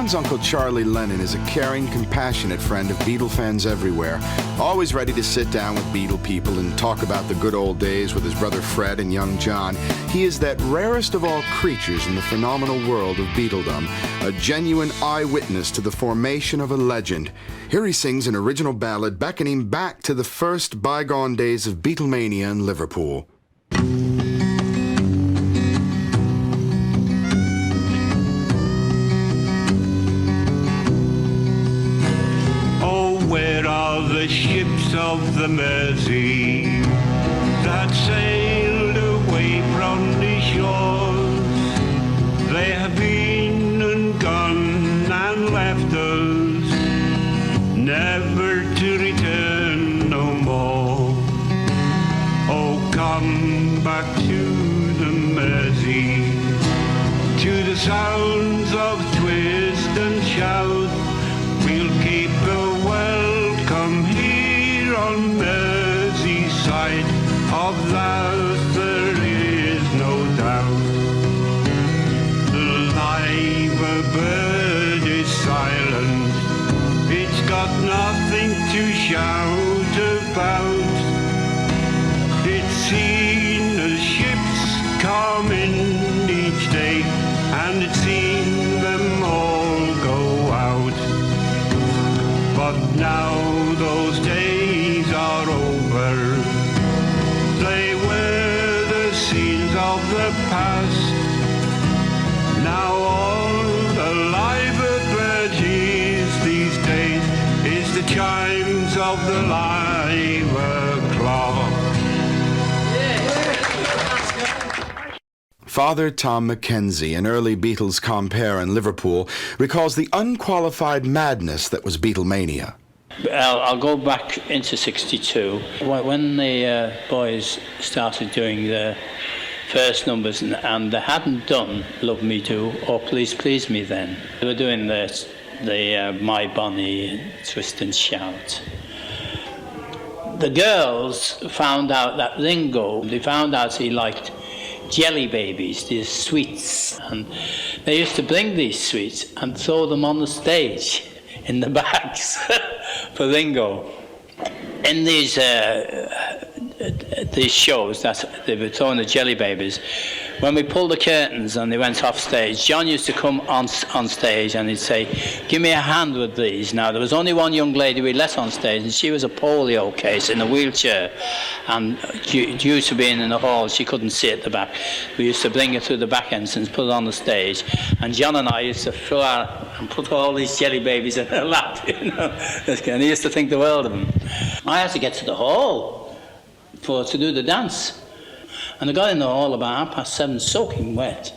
John's Uncle Charlie Lennon is a caring, compassionate friend of Beatle fans everywhere, always ready to sit down with Beatle people and talk about the good old days with his brother Fred and young John. He is that rarest of all creatures in the phenomenal world of Beatledom, a genuine eyewitness to the formation of a legend. Here he sings an original ballad beckoning back to the first bygone days of Beatlemania in Liverpool. The ships of the Mersey that sailed away from the shores, they have been and gone and left us, never to return no more. Oh, come back to the Mersey, to the sounds of twist and shout. We'll keep a welcome here on Merseyside, of that there is no doubt. Live a bird is silent, it's got nothing to shout about. It's seen the ships come in each day, and it's seen them all go out. But now those days are over, they were the scenes of the past. Now all the live bird hears these days is the chimes of the live clock. Father Tom Mackenzie, an early Beatles compere in Liverpool, recalls the unqualified madness that was Beatlemania. I'll go back into '62 when the boys started doing the first numbers, and they hadn't done Love Me Do or Please Please Me then. They were doing the My Bonnie, Twist and Shout. The girls found out that Ringo, they found out he liked jelly babies, these sweets, and they used to bring these sweets and throw them on the stage in the bags for Ringo. In these shows that they were throwing the jelly babies, when we pulled the curtains and they went off stage, John used to come on stage and he'd say, "Give me a hand with these." Now, there was only one young lady we let on stage, and she was a polio case in a wheelchair, and due to being in the hall, she couldn't see at the back. We used to bring her through the back entrance, put her on the stage, and John and I used to throw her and put all these jelly babies in her lap, you know, and he used to think the world of them. I had to get to the hall to do the dance. And I got in the hall about 7:30, soaking wet,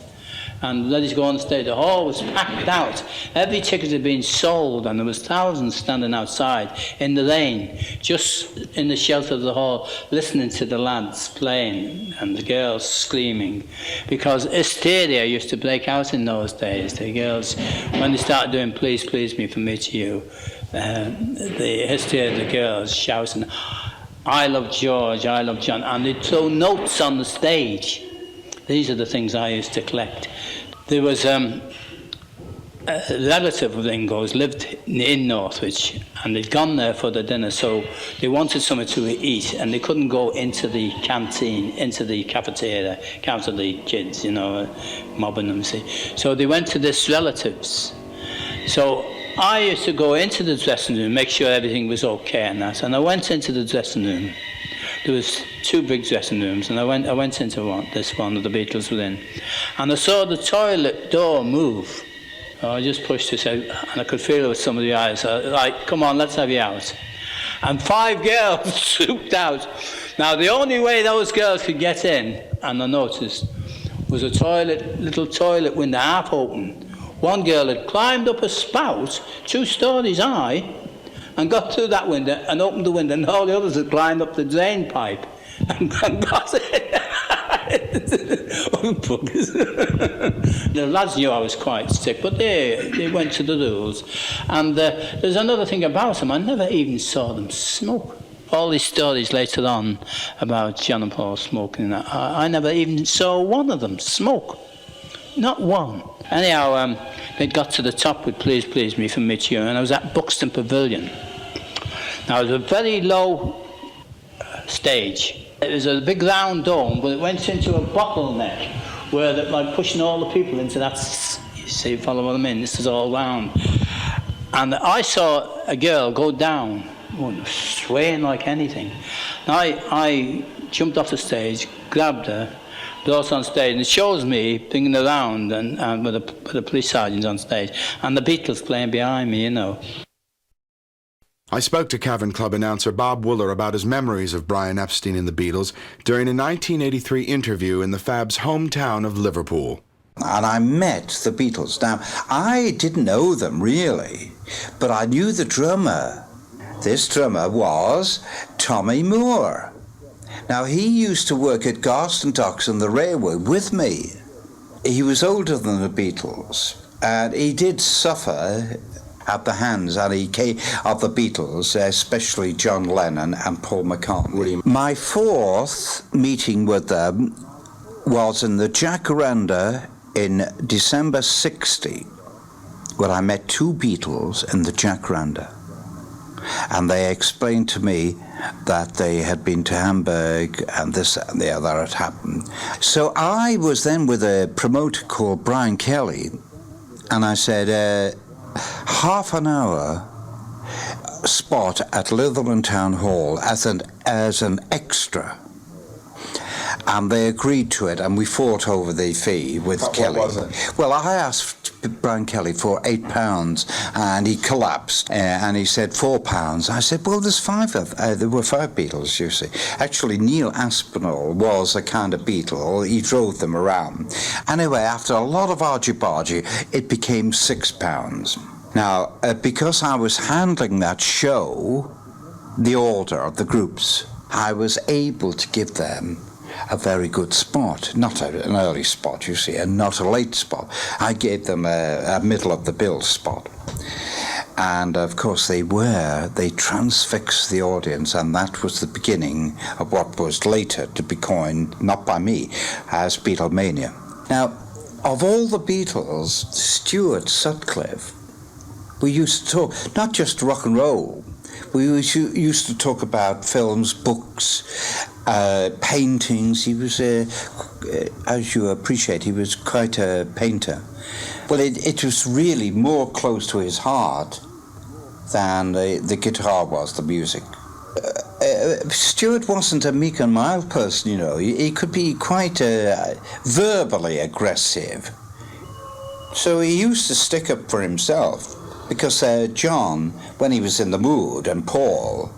and ready to go on stage. The hall was packed out. Every ticket had been sold, and there was thousands standing outside in the rain, just in the shelter of the hall, listening to the lads playing and the girls screaming, because hysteria used to break out in those days. The girls, when they started doing Please Please Me From Me to You, the hysteria of the girls shouting, "I love George, I love John," and they'd throw notes on the stage. These are the things I used to collect. There was a relative of Ringo's lived in Northwich, and they'd gone there for the dinner, so they wanted something to eat, and they couldn't go into the canteen, into the cafeteria, counter the kids, you know, mobbing them, see. So they went to this relative's. So I used to go into the dressing room, make sure everything was okay and that. And I went into the dressing room. There was two big dressing rooms, and I went into this one that the Beatles were in. And I saw the toilet door move. I just pushed it out, and I could feel it with some of the eyes. Like, "Come on, let's have you out." And 5 girls trooped out. Now, the only way those girls could get in, and I noticed, was a little toilet window half open. One girl had climbed up a spout 2 stories high and got through that window and opened the window, and all the others had climbed up the drain pipe and got it. The lads knew I was quite sick, but they went to the rules. And there's another thing about them, I never even saw them smoke. All these stories later on about John and Paul smoking, I never even saw one of them smoke. Not one. Anyhow, they got to the top with Please Please Me from Mitch Ewing, and I was at Buxton Pavilion. Now, it was a very low stage. It was a big round dome, but it went into a bottleneck where they're like pushing all the people into that, you see, follow what I mean? This is all round. And I saw a girl go down, swaying like anything. I jumped off the stage, grabbed her, brought her on stage, and it shows me bringing her around and with the police sergeant on stage, and the Beatles playing behind me, you know. I spoke to Cavern Club announcer Bob Wooler about his memories of Brian Epstein and the Beatles during a 1983 interview in the Fab's hometown of Liverpool. And I met the Beatles. Now, I didn't know them really, but I knew the drummer. This drummer was Tommy Moore. Now, he used to work at Garston Docks on the railway with me. He was older than the Beatles, and he did suffer at the hands of the Beatles, especially John Lennon and Paul McCartney. My fourth meeting with them was in the Jacaranda in December 60, where I met two Beatles in the Jacaranda. And they explained to me that they had been to Hamburg and this and the other had happened. So I was then with a promoter called Brian Kelly, and I said, half an hour spot at Litherland Town Hall as an extra. And they agreed to it, and we fought over the fee with Kelly. What was it? Well, I asked Brian Kelly for £8, and he collapsed, and he said £4. I said, well, there's five of there were five Beatles, you see. Actually, Neil Aspinall was a kind of Beatle. He drove them around. Anyway, after a lot of argy-bargy, it became £6. Now, because I was handling that show, the order of the groups, I was able to give them a very good spot, not an early spot, you see, and not a late spot. I gave them a middle of the bill spot. And of course they transfixed the audience, and that was the beginning of what was later to be coined, not by me, as Beatlemania. Now, of all the Beatles, Stuart Sutcliffe, we used to talk, not just rock and roll, we used to talk about films, books, paintings. He was, as you appreciate, he was quite a painter. Well, it was really more close to his heart than the guitar was, the music. Stuart wasn't a meek and mild person, you know. He could be quite verbally aggressive. So he used to stick up for himself, because John, when he was in the mood, and Paul,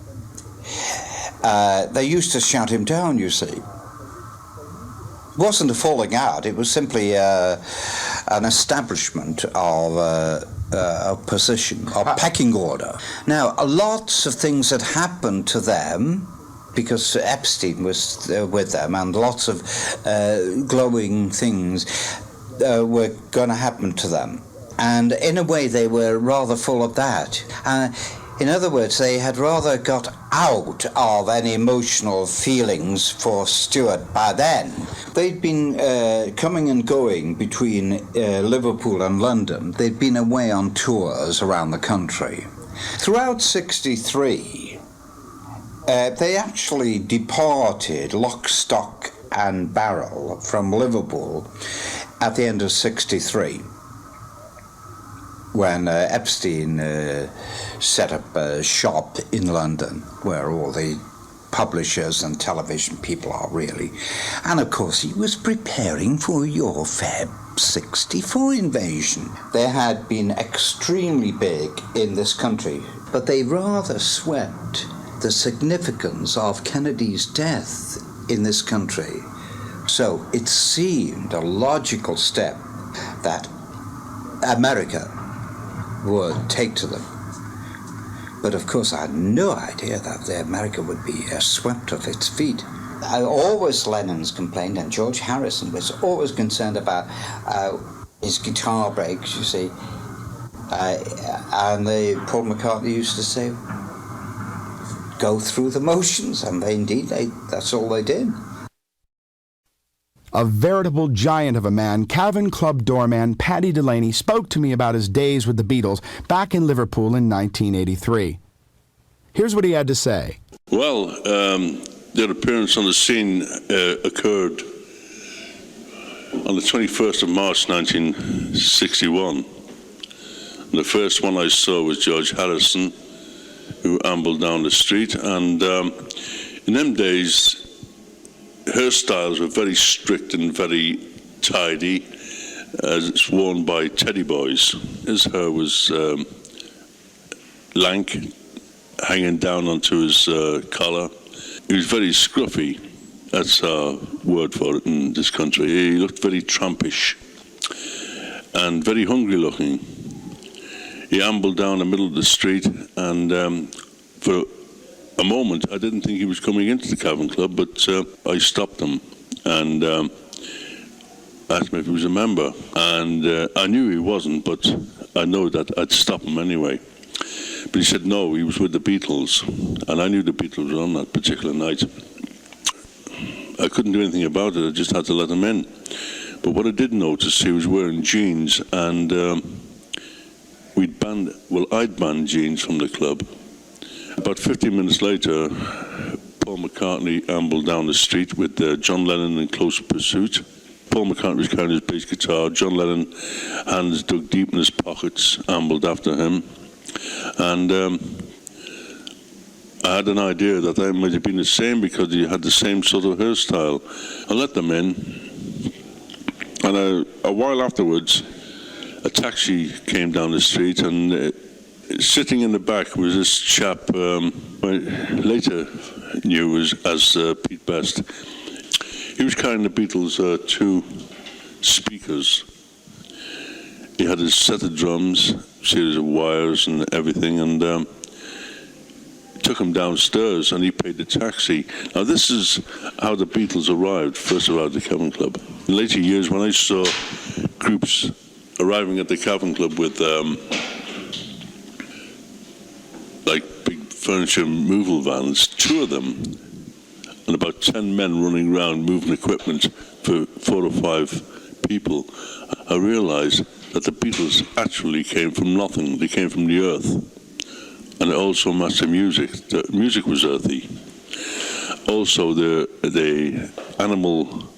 they used to shout him down, you see. It wasn't a falling out, it was simply an establishment of a position, of pecking order. Now, lots of things had happened to them, because Epstein was with them, and lots of glowing things were going to happen to them. And in a way, they were rather full of that. In other words, they had rather got out of any emotional feelings for Stuart by then. They'd been coming and going between Liverpool and London. They'd been away on tours around the country. Throughout '63, they actually departed lock, stock and barrel from Liverpool at the end of '63. When Epstein set up a shop in London, where all the publishers and television people are really. And of course he was preparing for your Feb 64 invasion. They had been extremely big in this country, but they rather swept the significance of Kennedy's death in this country. So it seemed a logical step that America would take to them. But of course I had no idea that America would be swept off its feet. Always Lennon's complained, and George Harrison was always concerned about his guitar breaks, you see. And Paul McCartney used to say, go through the motions, and that's all they did. A veritable giant of a man, Cavern Club doorman Paddy Delaney spoke to me about his days with the Beatles back in Liverpool in 1983. Here's what he had to say. Well, their appearance on the scene occurred on the 21st of March 1961. And the first one I saw was George Harrison, who ambled down the street. And in them days, hairstyles were very strict and very tidy, as it's worn by teddy boys. His hair was lank, hanging down onto his collar. He was very scruffy. That's our word for it in this country. He looked very trampish and very hungry looking. He ambled down the middle of the street, and for a moment I didn't think he was coming into the Cavern Club, but I stopped him and asked him if he was a member. And I knew he wasn't, but I know that I'd stop him anyway. But he said no, he was with the Beatles, and I knew the Beatles were on that particular night. I couldn't do anything about it, I just had to let him in. But what I did notice, he was wearing jeans, and I'd banned jeans from the club. About 15 minutes later, Paul McCartney ambled down the street with John Lennon in close pursuit. Paul McCartney was carrying his bass guitar. John Lennon, hands dug deep in his pockets, ambled after him. And I had an idea that they might have been the same because he had the same sort of hairstyle. I let them in, and a while afterwards, a taxi came down the street, and sitting in the back was this chap I later knew as Pete Best. He was carrying the Beatles' two speakers. He had his set of drums, series of wires and everything, and took him downstairs, and he paid the taxi. Now this is how the Beatles first arrived at the Cavern Club. In later years, when I saw groups arriving at the Cavern Club with like big furniture removal vans, two of them, and about 10 men running around moving equipment for 4 or 5 people, I realized that the Beatles actually came from nothing. They came from the earth. And it also matched the music. The music was earthy. Also, the animal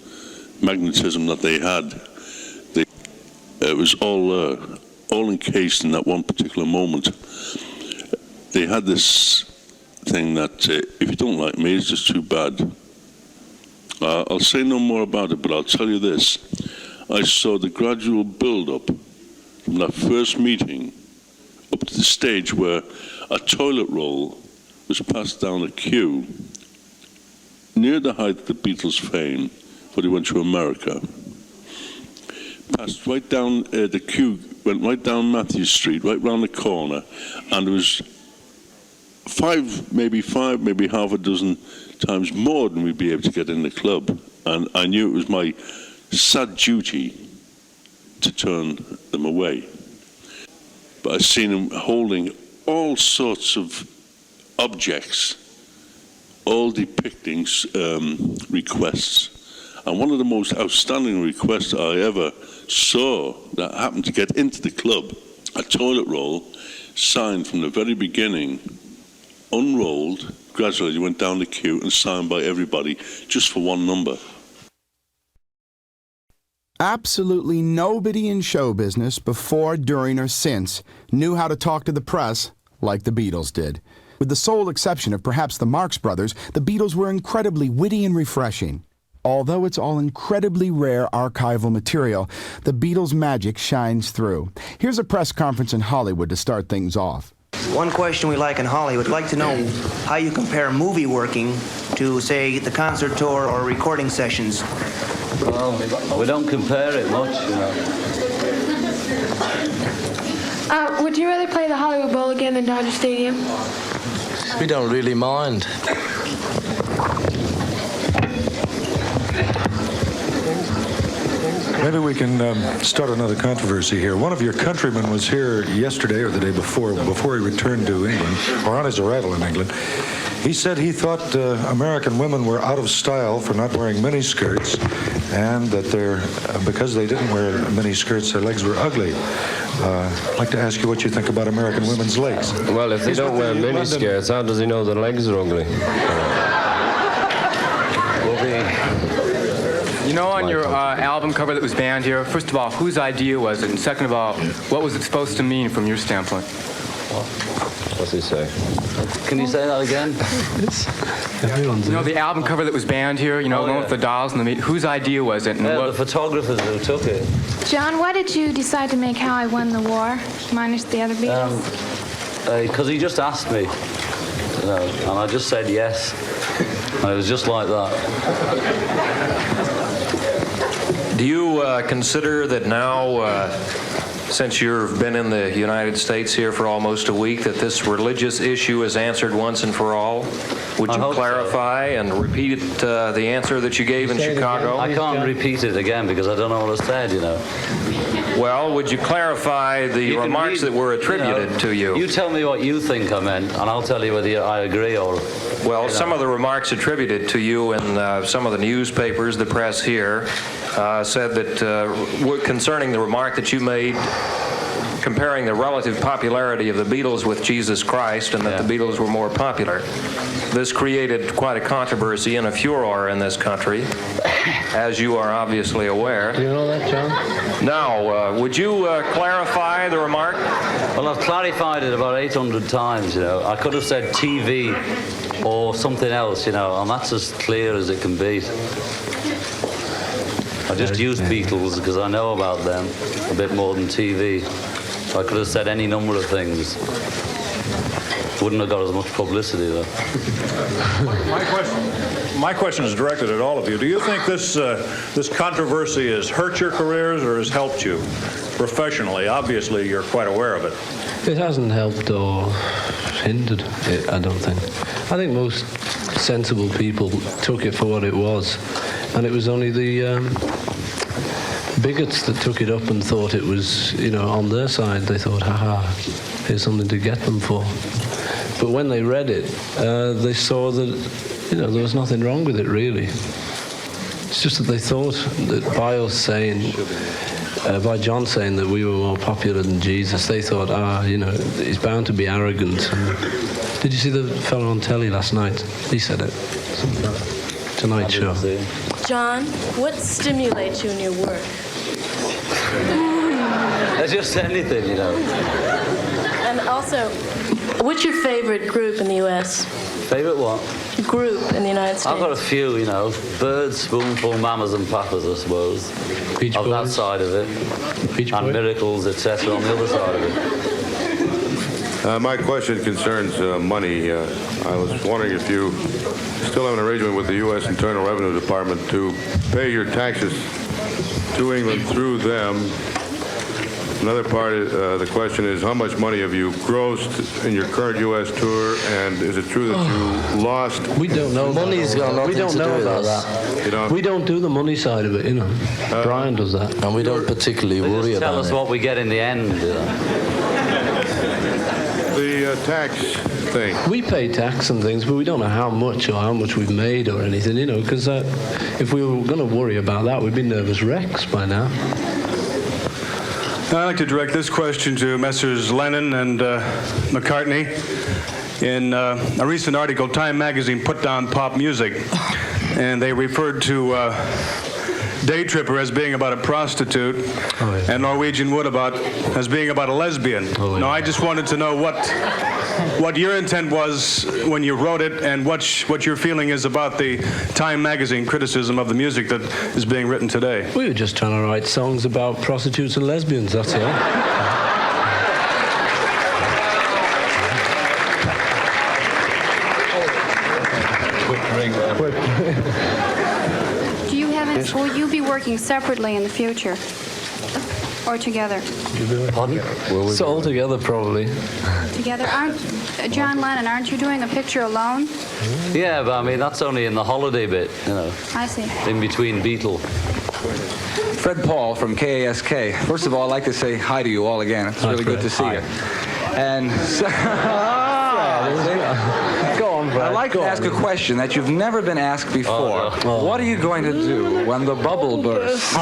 magnetism that they had, it was all encased in that one particular moment. They had this thing that if you don't like me, it's just too bad. I'll say no more about it, but I'll tell you this. I saw the gradual build-up from that first meeting up to the stage where a toilet roll was passed down a queue near the height of the Beatles' fame before they went to America. Passed right down the queue, went right down Matthew Street, right round the corner, and there was maybe half a dozen times more than we'd be able to get in the club. And I knew it was my sad duty to turn them away. But I've seen them holding all sorts of objects, all depicting requests. And one of the most outstanding requests I ever saw that happened to get into the club, a toilet roll signed from the very beginning, unrolled, gradually went down the queue and signed by everybody just for one number. Absolutely nobody in show business, before, during, or since, knew how to talk to the press like the Beatles did. With the sole exception of perhaps the Marx Brothers, the Beatles were incredibly witty and refreshing. Although it's all incredibly rare archival material, the Beatles' magic shines through. Here's a press conference in Hollywood to start things off. One question we like in Hollywood, we'd like to know how you compare movie working to, say, the concert tour or recording sessions. Well, we don't compare it much, you know. Would you rather play the Hollywood Bowl again than Dodger Stadium? We don't really mind. Maybe we can start another controversy here. One of your countrymen was here yesterday or the day before he returned to England, or on his arrival in England. He said he thought American women were out of style for not wearing miniskirts, and that because they didn't wear miniskirts, their legs were ugly. I'd like to ask you what you think about American women's legs. Well, if they don't wear miniskirts, how does he know their legs are ugly? You know, on your album cover that was banned here, first of all, whose idea was it? And second of all, what was it supposed to mean from your standpoint? What's he say? Can you say that again? You know, the album cover that was banned here, you know, the one with the dolls and the meat, whose idea was it? And the photographers who took it. John, why did you decide to make How I Won the War, minus the other Beatles? Because he just asked me, you know, and I just said yes. And it was just like that. Do you consider that now, since you've been in the United States here for almost a week, that this religious issue is answered once and for all? Would you clarify and repeat the answer that you gave in Chicago? I can't repeat it again because I don't know what I said, you know. Well, would you clarify the remarks that were attributed to you? You tell me what you think I meant, and I'll tell you whether I agree or... Well, some of the remarks attributed to you in some of the newspapers, the press here, said that concerning the remark that you made comparing the relative popularity of the Beatles with Jesus Christ, and that the Beatles were more popular. This created quite a controversy and a furor in this country, as you are obviously aware. Do you know that, John? Now, would you clarify the remark? Well, I've clarified it about 800 times, you know. I could have said TV or something else, you know, and that's as clear as it can be. I just used Beatles because I know about them a bit more than TV. I could have said any number of things. Wouldn't have got as much publicity, though. My question is directed at all of you. Do you think this controversy has hurt your careers or has helped you professionally? Obviously, you're quite aware of it. It hasn't helped or hindered it, I don't think. I think most sensible people took it for what it was, and it was only the bigots that took it up and thought it was, you know, on their side. They thought, haha, here's something to get them for. But when they read it, they saw that, you know, there was nothing wrong with it, really. It's just that they thought that by us saying, by John saying that we were more popular than Jesus, they thought, you know, he's bound to be arrogant. And did you see the fellow on telly last night? He said it. Tonight Show. John, what stimulates you in your work? Just anything, you know. And also, what's your favorite group in the U.S.? Favorite what? Group in the United States. I've got a few, you know. Birds, Spoonful, Mamas and Papas, I suppose. Beach on Boys. That side of it. Beach and Boys. Miracles, etc. on the other side of it. My question concerns money. I was wondering if you still have an arrangement with the U.S. Internal Revenue Department to pay your taxes to England through them. Another part of the question is, how much money have you grossed in your current U.S. tour, and is it true that you lost? We don't know. Money's got nothing we don't to know do with about us. that. You know? We don't do the money side of it, you know. Brian does that. And we don't particularly They worry just about tell us it. what we get in the end. You know. The tax thing. We pay tax and things, but we don't know how much or how much we've made or anything, you know, because if we were going to worry about that, we'd be nervous wrecks by now. I'd like to direct this question to Messrs. Lennon and McCartney. In a recent article, Time magazine put down pop music, and they referred to Day Tripper as being about a prostitute, and Norwegian Wood as being about a lesbian. Now, I just wanted to know what your intent was when you wrote it, and what your feeling is about the Time magazine criticism of the music that is being written today. We were just trying to write songs about prostitutes and lesbians, that's all. Do you have it? Will you be working separately in the future, or together? Pardon? It's all together, probably. Together, John Lennon? Aren't you doing a picture alone? Yeah, but I mean, that's only in the holiday bit, you know. I see. In between Beatles. Fred Paul from KASK. First of all, I'd like to say hi to you all again. It's really good to see you. And go on. I'd like to ask a question that you've never been asked before. What are you going to do when the bubble bursts?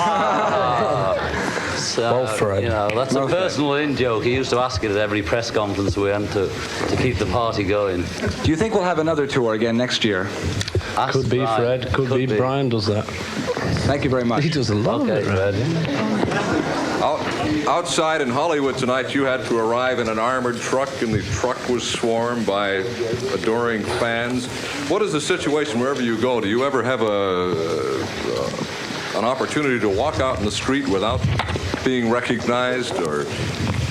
So, you know, that's a personal in-joke. He used to ask it at every press conference we went to keep the party going. Do you think we'll have another tour again next year? Could be Fred. Could be Brian does that. Thank you very much. He does a lot of it, Fred. Outside in Hollywood tonight, you had to arrive in an armored truck, and the truck was swarmed by adoring fans. What is the situation wherever you go? Do you ever have an opportunity to walk out in the street without being recognized, or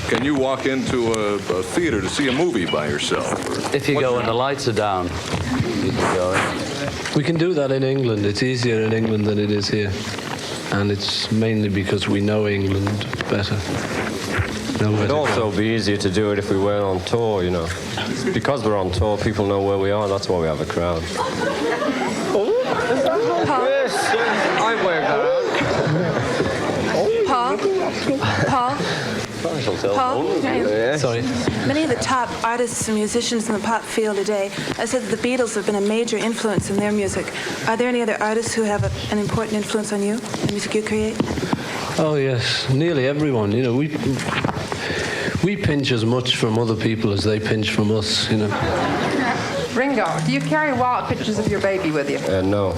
can you walk into a theater to see a movie by yourself? If you go and the lights are down, you can go in. We can do that in England. It's easier in England than it is here. And it's mainly because we know England better. It'd also be easier to do it if we weren't on tour, you know. Because we're on tour, people know where we are. That's why we have a crowd. Yes, I work that Paul? Paul? Paul? Sorry. Many of the top artists and musicians in the pop field today have said that the Beatles have been a major influence in their music. Are there any other artists who have an important influence on you, the music you create? Oh yes, nearly everyone. You know, we pinch as much from other people as they pinch from us. You know. Ringo, do you carry wild pictures of your baby with you? No.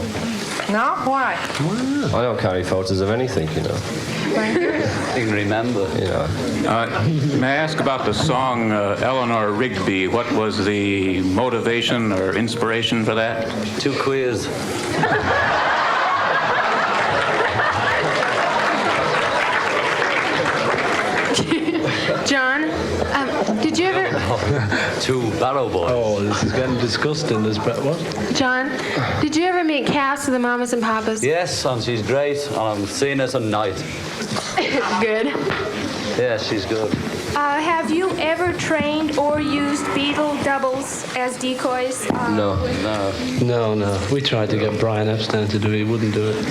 No? Why? I don't carry photos of anything, you know. Thank you. You can remember. You know. May I ask about the song Eleanor Rigby? What was the motivation or inspiration for that? Two queers. John, did you ever... Two barrow boys. Oh, this is getting disgusting. What? John, did you ever meet Cass of the Mamas and Papas? Yes, and she's great. And I'm seeing her tonight. Good. Yeah, she's good. Have you ever trained or used Beatle doubles as decoys? No. We tried to get Brian Epstein to do it. He wouldn't do it.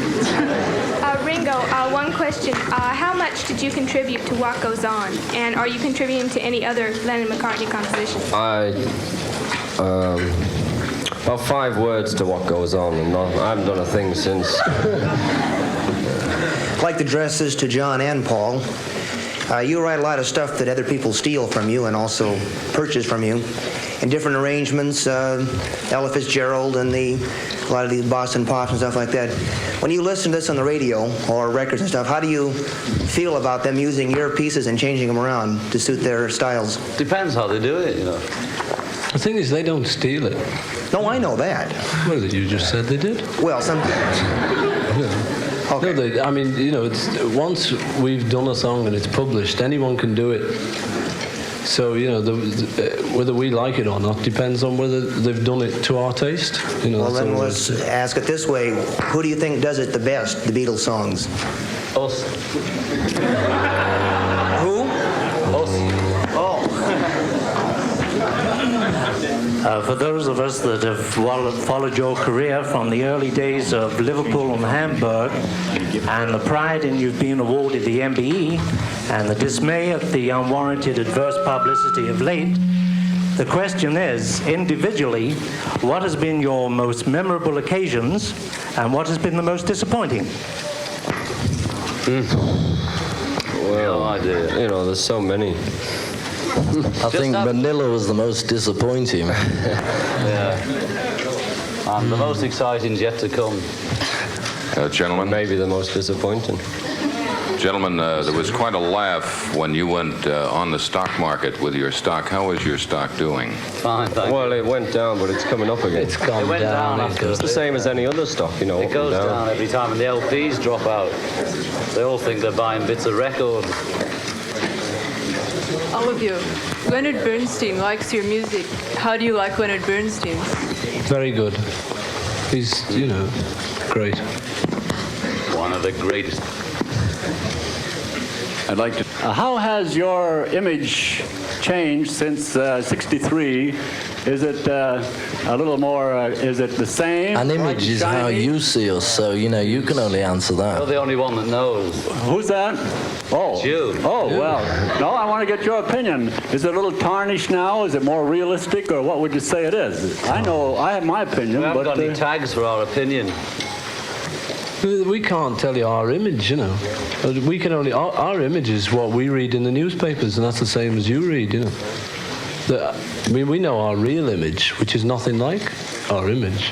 Ringo, one question. How much did you contribute to What Goes On? And are you contributing to any other Lennon-McCartney compositions? About 5 words to What Goes On, and I haven't done a thing since. I'd like to address this to John and Paul. You write a lot of stuff that other people steal from you and also purchase from you in different arrangements, Ella Fitzgerald and a lot of these Boston Pops and stuff like that. When you listen to this on the radio or records and stuff, how do you feel about them using your pieces and changing them around to suit their styles? Depends how they do it, you know. The thing is, they don't steal it. No, I know that. Well, you just said they did. Well, sometimes. Okay. No, I mean, you know, once we've done a song and it's published, anyone can do it. So, you know, whether we like it or not depends on whether they've done it to our taste. You know, well, then let's ask it this way. Who do you think does it the best, the Beatles songs? Us. Who? Us. Oh. For those of us that have followed your career from the early days of Liverpool and Hamburg, and the pride in you've been awarded the MBE, and the dismay at the unwarranted adverse publicity of late, the question is, individually, what has been your most memorable occasions, and what has been the most disappointing? Well, no idea. You know, there's so many. I think Manila was the most disappointing. Yeah. And the most exciting is yet to come. Gentlemen? Maybe the most disappointing. Gentlemen, there was quite a laugh when you went on the stock market with your stock. How is your stock doing? Fine, thank you. Well, it went down, but it's coming up again. It's gone went down after It's the same as any other stock, you know. It goes down every time, and the LPs drop out. They all think they're buying bits of record. All of you. Leonard Bernstein likes your music. How do you like Leonard Bernstein? Very good. He's, you know, great. One of the greatest. I'd like to. How has your image changed since '63 Is it a little more, is it the same? An bright and image is how shiny? you see us, so, you can only answer that. You're the only one that knows. Who's that? Oh. It's you. Oh, You. well. No, I want to get your opinion. Is it a little tarnished now? Is it more realistic, or what would you say it is? I know, I have my opinion, We haven't but... got any tags for our opinion. We can't tell you our image, We can only... Our image is what we read in the newspapers, and that's the same as you read, we know our real image, which is nothing like our image.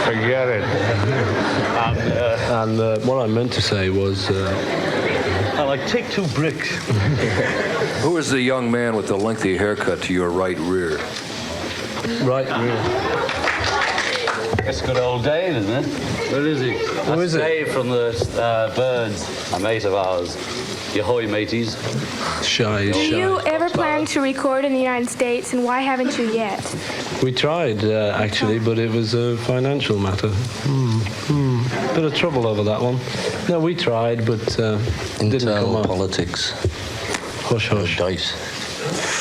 Forget it. And what I meant to say was... take 2 bricks. Who is the young man with the lengthy haircut to your right rear? Right rear. It's good old Dave, isn't it? Where is he? Who is it? Dave from the Birds, a mate of ours. Yahoy, mateys. Shy. Do you ever plan to record in the United States, and why haven't you yet? We tried, actually, but it was a financial matter. Bit of trouble over that one. No, we tried, but didn't come up. Politics. Hush, hush. Dice.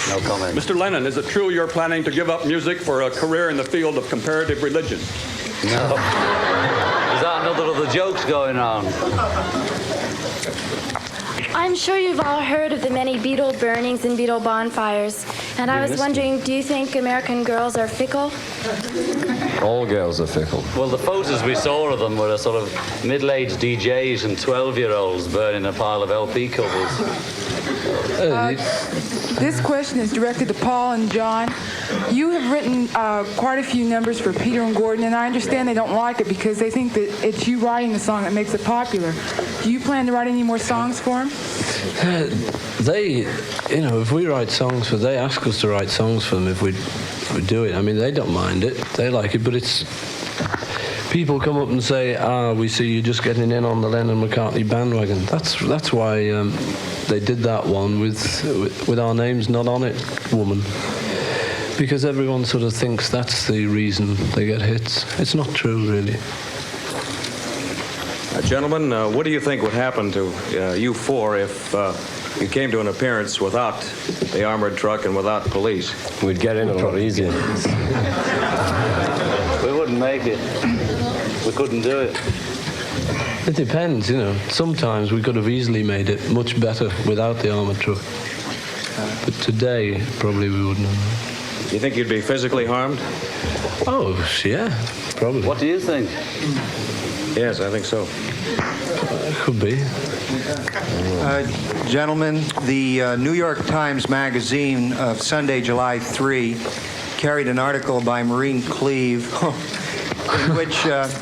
No comment. Mr. Lennon, is it true you're planning to give up music for a career in the field of comparative religion? No. Is that another of the jokes going on? I'm sure you've all heard of the many beetle burnings and beetle bonfires. And I was wondering, do you think American girls are fickle? All girls are fickle. Well, the photos we saw of them were a sort of middle-aged DJs and 12-year-olds burning a pile of LP covers. This question is directed to Paul and John. You have written quite a few numbers for Peter and Gordon, and I understand they don't like it because they think that it's you writing the song that makes it popular. Do you plan to write any more songs for them? They, if we write songs for, they ask us to write songs for them if we do it. I mean, they don't mind it. They like it, but it's... People come up and say, we see you just getting in on the Lennon-McCartney bandwagon. That's why they did that one with our names not on it, woman. Because everyone sort of thinks that's the reason they get hits. It's not true, really. Gentlemen, what do you think would happen to you four if you came to an appearance without the armored truck and without police? We'd get in a lot easier. We wouldn't make it. We couldn't do it. It depends, Sometimes we could have easily made it much better without the armored truck. But today, probably we wouldn't have. You think you'd be physically harmed? Oh, yeah, probably. What do you think? Yes, I think so. Could be. Gentlemen, the New York Times Magazine of Sunday, July 3, carried an article by Maureen Cleave in which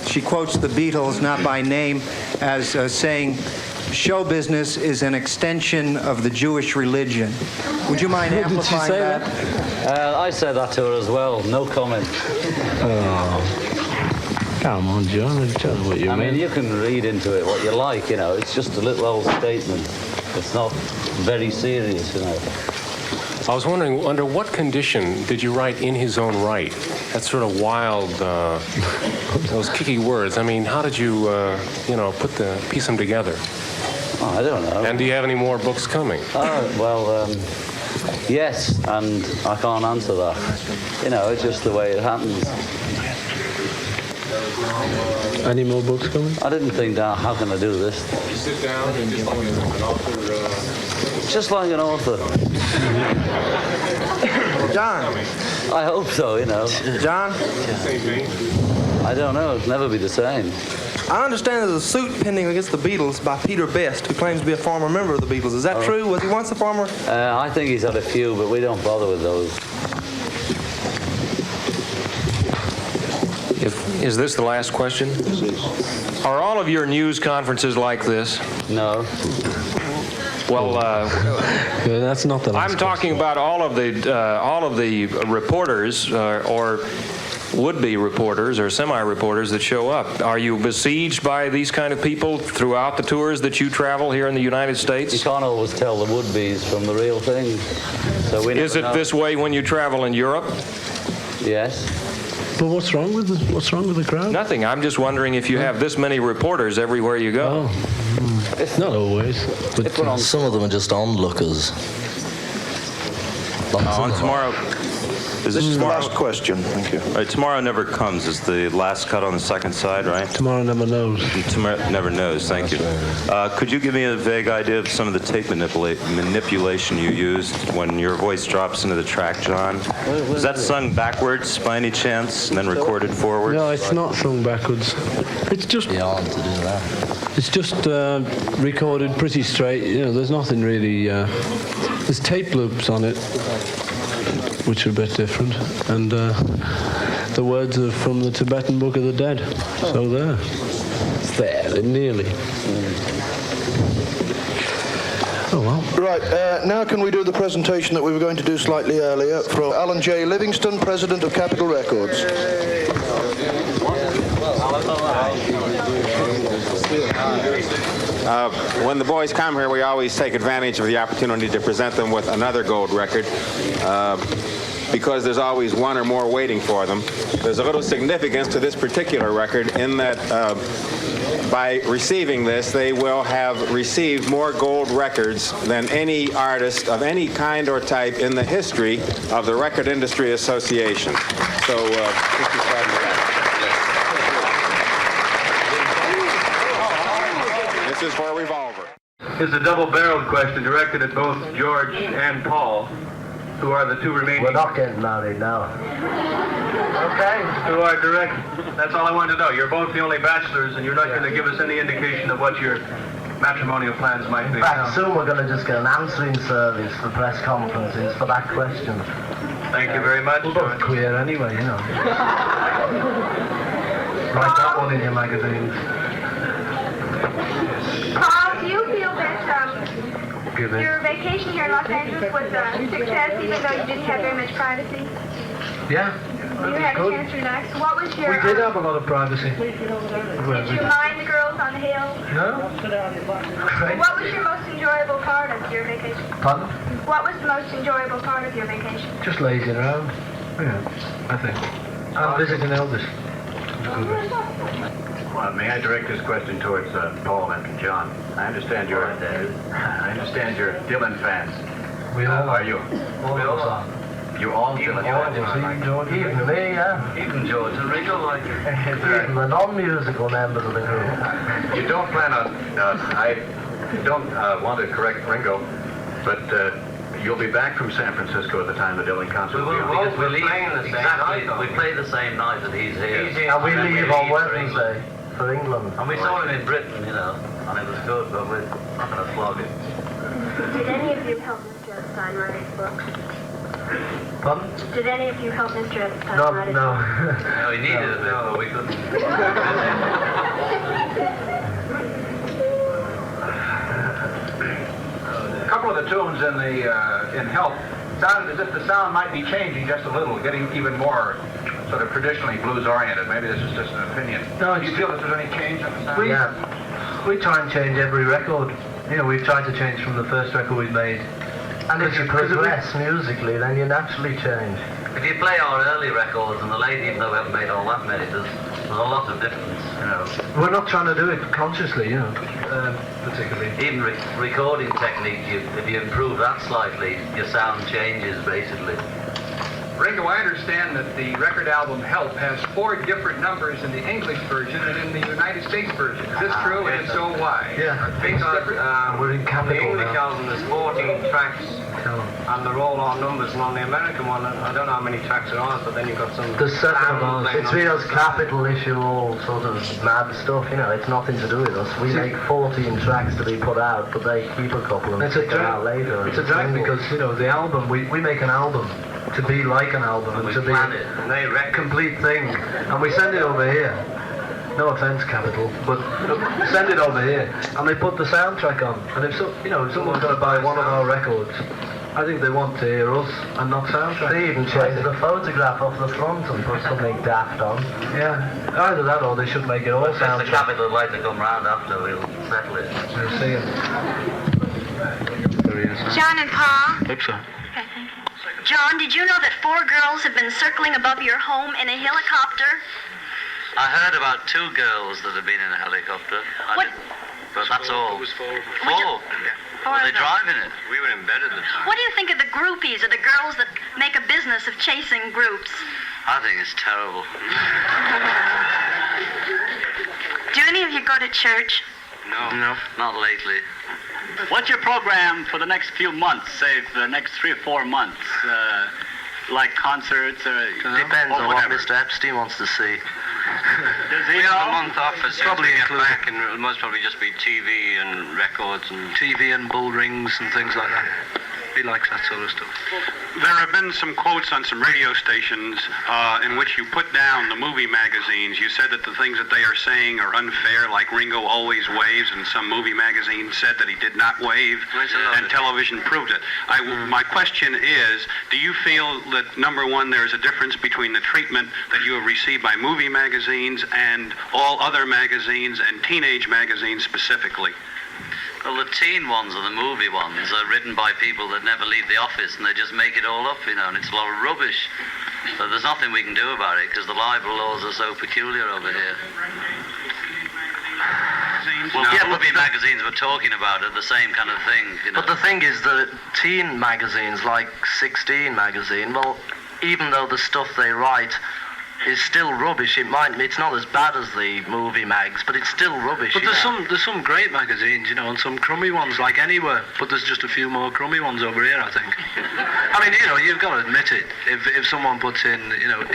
she quotes the Beatles, not by name, as saying, show business is an extension of the Jewish religion. Would you mind amplifying that? I said that to her as well. No comment. Oh. Come on, John. Tell me what you mean. I mean, you can read into it what you like, It's just a little old statement. It's not very serious, I was wondering, under what condition did you write in his own right? That sort of wild, those kicky words. I mean, how did you, piece them together? Oh, I don't know. And do you have any more books coming? Yes, and I can't answer that. It's just the way it happens. Any more books coming? I didn't think that. How can I do this? You sit down and just like an author. Just like an author. John. I hope so, John? I don't know. It'll never be the same. I understand there's a suit pending against the Beatles by Peter Best, who claims to be a former member of the Beatles. Is that true? Was he once a former? I think he's had a few, but we don't bother with those. Is this the last question? Are all of your news conferences like this? No. Well, that's not the last I'm talking about all of the reporters or would-be reporters or semi-reporters that show up. Are you besieged by these kind of people throughout the tours that you travel here in the United States? You can't always tell the would-be's from the real thing. So we Is it this way when you travel in Europe? Yes. But what's wrong with the crowd? Nothing. I'm just wondering if you have this many reporters everywhere you go. Not always. But some of them are just onlookers. On tomorrow. Is this the tomorrow? last question. Thank you. All right, tomorrow never comes. Is the last cut on the second side, right? Tomorrow never knows. Tomorrow never knows. Thank you. Could you give me a vague idea of some of the tape manipulation you used when your voice drops into the track, John? Is that sung backwards by any chance and then recorded forward? No, it's not sung backwards. It's just It's just recorded pretty straight. You know, there's nothing really. There's tape loops on it, which are a bit different, and the words are from the Tibetan Book of the Dead. So there, it's there, nearly. Oh well. Right, now can we do the presentation that we were going to do slightly earlier from Alan J. Livingston, President of Capitol Records. When the boys come here, we always take advantage of the opportunity to present them with another gold record because there's always one or more waiting for them. There's a little significance to this particular record in that by receiving this, they will have received more gold records than any artist of any kind or type in the history of the Record Industry Association. So, this is for a revolver. It's a double-barreled question directed at both George and Paul, who are the two remaining. We're not getting married now. Okay. Who are direct. That's all I wanted to know. You're both the only bachelors, and you're not going to give us any indication of what your matrimonial plans might be. In fact, soon we're going to just get an answering service for press conferences for that question. Thank you very much. We're both queer anyway, you know. Write that one in your magazines. Paul, do you feel that your vacation here in Los Angeles was a success, even though you didn't have very much privacy? Yeah. You had a chance to relax. What was your... We did have a lot of privacy. Did you mind the girls on the hill? No. What was your most enjoyable part of your vacation? Pardon? What was the most enjoyable part of your vacation? Just lazing around. Yeah, I think. I'm visiting Elvis. Well, may I direct this question towards Paul and John? I understand you're Dylan fans. We all are. You? All of us are. You all Dylan fans? Even me, yeah. Even George and Ringo like you. Even the non-musical members of the group. You don't plan on, I don't want to correct Ringo, but you'll be back from San Francisco at the time the Dylan concert will be on. Because we leave We play the same night that he's here. And we leave on Wednesday for England. And we saw him in Britain, you know, and it was good, but we're not going to flog him. Did any of you help Mr. Epstein write his book? Pardon? Did any of you help Mr. Epstein No, write his no. book? No, he needed a bit, but we couldn't. A couple of the tunes in Help sounded as if the sound might be changing just a little, getting even more sort of traditionally blues-oriented. Maybe this is just an opinion. No, do you feel that there's any change in the sound? We try and change every record. You know, we've tried to change from the first record we made. And if you progress musically, then you naturally change. If you play our early records and the lady, even though we haven't made all that many, there's a lot of difference, you know. We're not trying to do it consciously, you know, particularly. Even recording technique, if you improve that slightly, your sound changes, basically. Ringo, I understand that the record album Help has 4 different numbers in the English version and in the United States version. Is this true? And if so, why? Yeah. Because we're in Capitol the English now. album is 14 tracks, and they're all on numbers, and on the American one, I don't know how many tracks there are, but then you've got some... There's 7 of us. It's Rio's Capital issue, all sort of mad stuff, you know, it's nothing to do with us. We make 14 tracks to be put out, but they keep a couple and stick them out later. It's a drag because, you know, the album, we make an album to be like an album and to be a complete thing. And we send it over here. No offense, Capital, but send it over here. And they put the soundtrack on. And if someone's going to buy one of our records, I think they want to hear us and not soundtrack. They even changed the photograph off the front and put something daft on. Yeah, either that or they should make it all soundtrack. The Capital would like to come round after, we'll settle it. We'll see it. There he is. John and Paul. Picture. John, did you know that 4 girls have been circling above your home in a helicopter? I heard about 2 girls that have been in a helicopter. But that's all. 4? Were they driving it? We were in bed at the time. What do you think of the groupies, or the girls that make a business of chasing groups? I think it's terrible. Do any of you go to church? No, not lately. What's your program for the next few months, say for the next 3 or 4 months? Like concerts or... Depends on what Mr. Epstein wants to see. We have a month off as probably back, and it'll most probably just be TV and records and TV and bull rings and things like that. He likes that sort of stuff. There have been some quotes on some radio stations in which you put down the movie magazines. You said that the things that they are saying are unfair, like Ringo always waves, and some movie magazine said that he did not wave, and television proved it. My question is, do you feel that, number one, there is a difference between the treatment that you have received by movie magazines and all other magazines, and teenage magazines specifically? Well, the teen ones and the movie ones are written by people that never leave the office, and they just make it all up, and it's a lot of rubbish. But there's nothing we can do about it, because the libel laws are so peculiar over here. Well, yeah, movie magazines were talking about it, the same kind of thing, But the thing is that teen magazines, like 16 magazine, well, even though the stuff they write is still rubbish, it's not as bad as the movie mags, but it's still rubbish. But there's some great magazines, and some crummy ones like Anywhere, but there's just a few more crummy ones over here, I think. I mean, you've got to admit it. If someone puts in,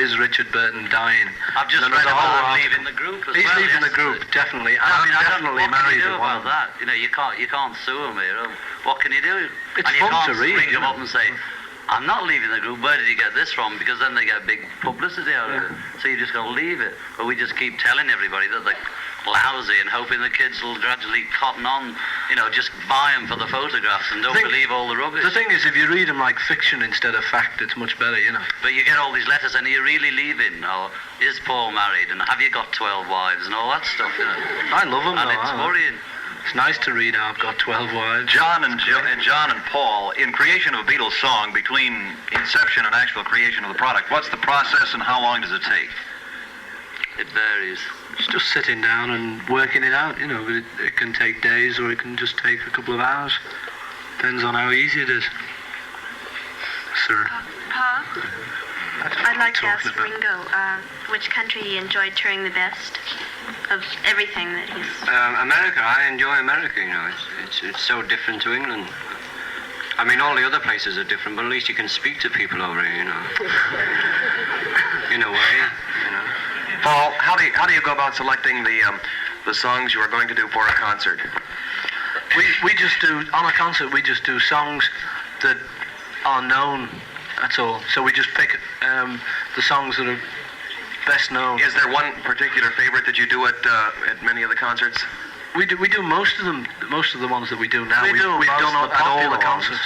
is Richard Burton dying? I've just read about him leaving the group as He's well. leaving the group, definitely. I mean, definitely what can married you do at one. about that? You can't sue him here. What can you do? It's and you fun can't to read, ring them up and say, I'm not leaving the group, where did you get this from? Because then they get big publicity out of it. So you just got to leave it. But we just keep telling everybody that they're lousy and hoping the kids will gradually cotton on, just buy them for the photographs and don't believe all the rubbish. The thing is, if you read them like fiction instead of fact, it's much better, But you get all these letters, and are you really leaving? Or is Paul married? And have you got 12 wives? And all that stuff, I love them, and it's worrying. It's nice to read I've got 12 wives. John and Paul, in creation of a Beatles song, between inception and actual creation of the product, what's the process and how long does it take? It varies. It's just sitting down and working it out, It can take days or it can just take a couple of hours. Depends on how easy it is. Sir. Pa? I'd like to ask Ringo which country he enjoyed touring the best of everything that he's... America. I enjoy America, It's so different to England. I mean, all the other places are different, but at least you can speak to people over here, In a way, Paul, how do you go about selecting the songs you are going to do for a concert? We just do, on a concert, we just do songs that are known, that's all. So we just pick the songs that are best known. Is there one particular favorite that you do at many of the concerts? We do most of them, most of the ones that we do now. We've done at all the concerts.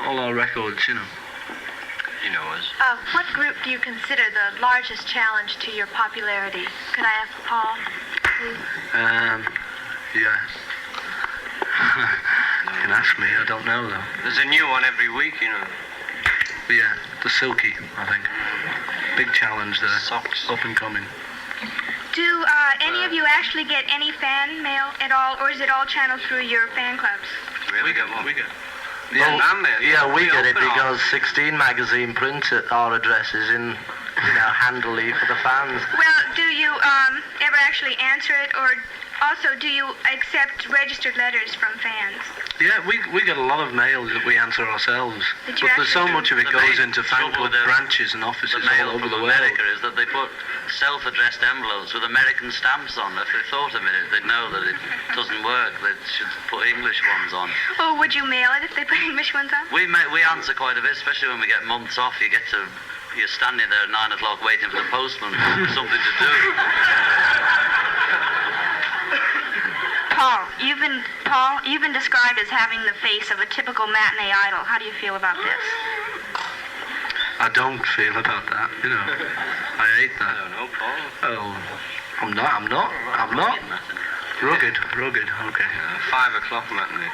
All our records, us. What group do you consider the largest challenge to your popularity? Could I ask Paul? Yeah. You can ask me, I don't know though. There's a new one every week, Yeah, the Silky, I think. Big challenge there. Socks. Up and coming. Do any of you actually get any fan mail at all, or is it all channeled through your fan clubs? We get one. We get. We get it because 16 magazine prints our addresses in, handily for the fans. Well, do you ever actually answer it, or also do you accept registered letters from fans? Yeah, we get a lot of mail that we answer ourselves. But there's so much of it goes into fan club branches and offices all over the world. America is that they put self-addressed envelopes with American stamps on. If they thought a minute, they'd know that it doesn't work. They should put English ones on. Oh, would you mail it if they put English ones on? We answer quite a bit, especially when we get months off. You're standing there at 9 o'clock waiting for the postman for something to do. Paul, you've been described as having the face of a typical matinee idol. How do you feel about this? I don't feel about that, I hate that. I don't know, Paul. Oh, I'm not. Rugged, okay. 5 o'clock matinee.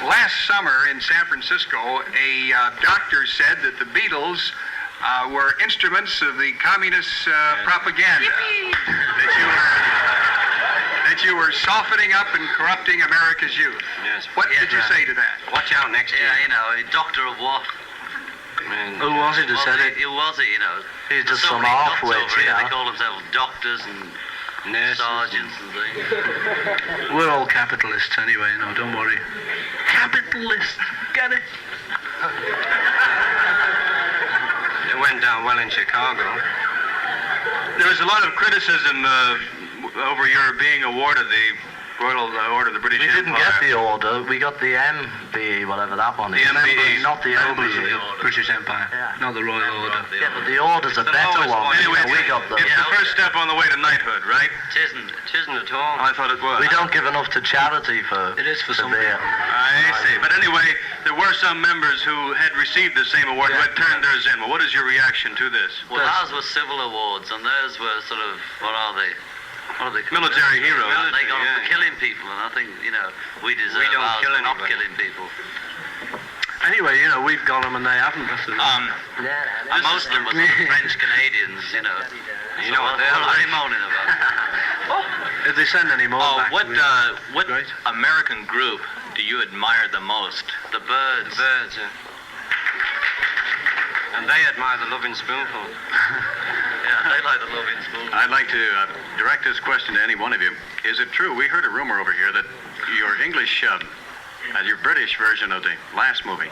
Last summer in San Francisco, a doctor said that the Beatles were instruments of the communist propaganda. that you were softening up and corrupting America's youth. Yes. What did you say to that? Watch out next year. Yeah, you know, a doctor of what? Who was it who said it? Who was he, you know? He's just So some many dots half-wit, over you here. know. They call themselves doctors and sergeants and things. We're all capitalists anyway, you know, don't worry. Capitalists, get it? It went down well in Chicago. There was a lot of criticism over your being awarded the Royal Order of the British We Empire. didn't get the order, we got the MBE, whatever that one is. The MBE. Not the Members of OBE. the British Empire, not the Royal Order. Yeah, but the order's a better one. Anyway, we got the... it's the first step on the way to knighthood, right? Tisn't at all. I thought it was. We don't give enough to charity for... It is for some beer. I see. But anyway, there were some members who had received the same award who had turned theirs in. Well, what is your reaction to this? Well, ours were civil awards, and theirs were sort of, what are they? What are they called? Military heroes. They got them for killing people, and I think, you know, we deserve don't ours kill for not anybody. killing people. Anyway, you know, we've got them and they haven't. And most of them were French Canadians, you know. You know what they're What are they like. moaning about? If they send any more back... What American group do you admire the most? The Birds. The Birds, yeah. And they admire the Loving Spoonful. Yeah, they like the Loving Spoonful. I'd like to direct this question to any one of you. Is it true? We heard a rumor over here that your English, your British version of the last movie,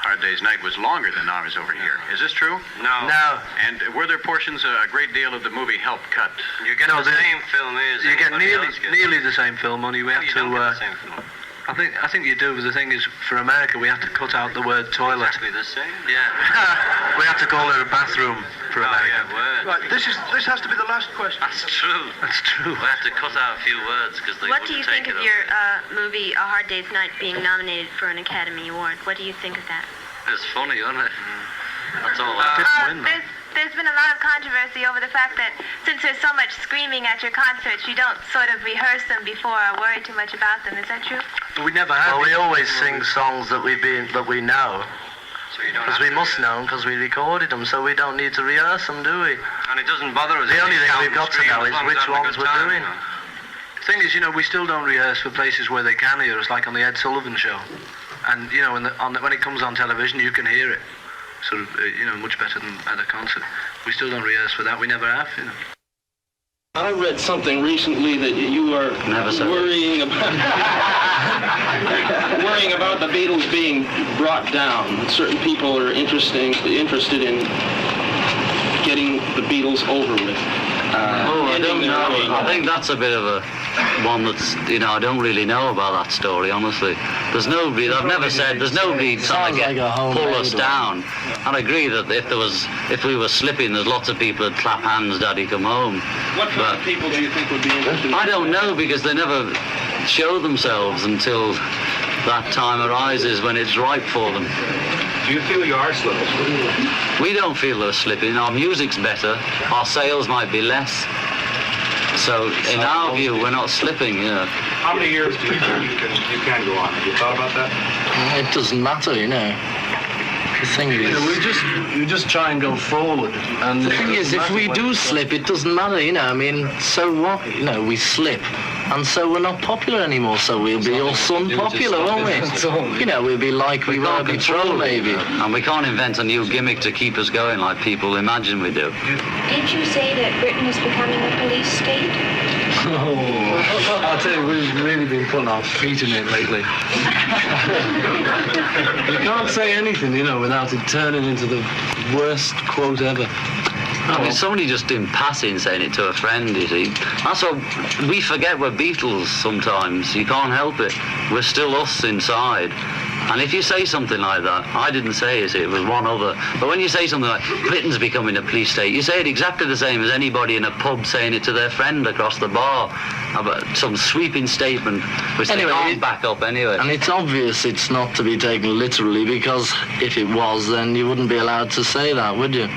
Hard Day's Night, was longer than ours over here. Is this true? No. No. And were there portions, a great deal of the movie help cut? You get the same film as You get anybody else gets. nearly the same film, only we have You to... don't get the same film. I think you do, but the thing is, for America, we have to cut out the word toilet. Exactly the same. Yeah. We have to call it a bathroom for America. Yeah, word. Right, this has to be the last question. That's true. That's true. We have to cut out a few words because they What do wouldn't you think take of it your movie A Hard Day's Night being nominated for an Academy Award? What do you think of that? It's funny, isn't it? That's all There's been a lot of controversy over the fact that since there's so much screaming at your concerts, you don't sort of rehearse them before or worry too much about them. Is that true? We never have. Well, we always sing songs that we know. So you don't Because have we to must know them because we recorded them, so we don't need to rehearse them, do we? And it doesn't bother us. The if only they thing shout we've and got to scream, know as is long as which they're having a ones good we're time, doing. you know. The thing is, you know, we still don't rehearse for places where they can hear us, like on the Ed Sullivan Show. And, you know, when it comes on television, you can hear it. Sort of, you know, much better than at a concert. We still don't rehearse for that. We never have, you know. I read something recently that you are worrying about the Beatles being brought down. Certain people are interested in getting the Beatles over with. I don't know. I think that's a bit of a one that's, you know, I don't really know about that story, honestly. There's nobody, I've never said, there's nobody trying to pull us down. And I agree that if we were slipping, there's lots of people that'd clap hands, Daddy, come home. What kind of people do you think would be interested? I don't know, because they never show themselves until that time arises when it's right for them. Do you feel you are slipping? We don't feel we're slipping. Our music's better. Our sales might be less. So in our view, we're not slipping. Yeah. How many years do you think you can go on? Have you thought about that? It doesn't matter, you know. The thing is, we just try and go forward. And the thing is, if we do slip, it doesn't matter, you know. I mean, so what? You know, we slip, and so we're not popular anymore. So we'll be all unpopular, won't we? You know, we'll be like we were before, maybe. And we can't invent a new gimmick to keep us going like people imagine we do. Didn't you say that Britain is becoming a police state? Oh, I'll tell you, we've really been putting our feet in it lately. You can't say anything, you know, without it turning into the worst quote ever. I mean, somebody just in passing saying it to a friend, you see. That's what we forget, we're Beatles sometimes. You can't help it. We're still us inside. And if you say something like that, I didn't say it was one other. But when you say something like, Britain's becoming a police state, you say it exactly the same as anybody in a pub saying it to their friend across the bar. About some sweeping statement, which they can't back up anyway. And it's obvious it's not to be taken literally, because if it was, then you wouldn't be allowed to say that, would you?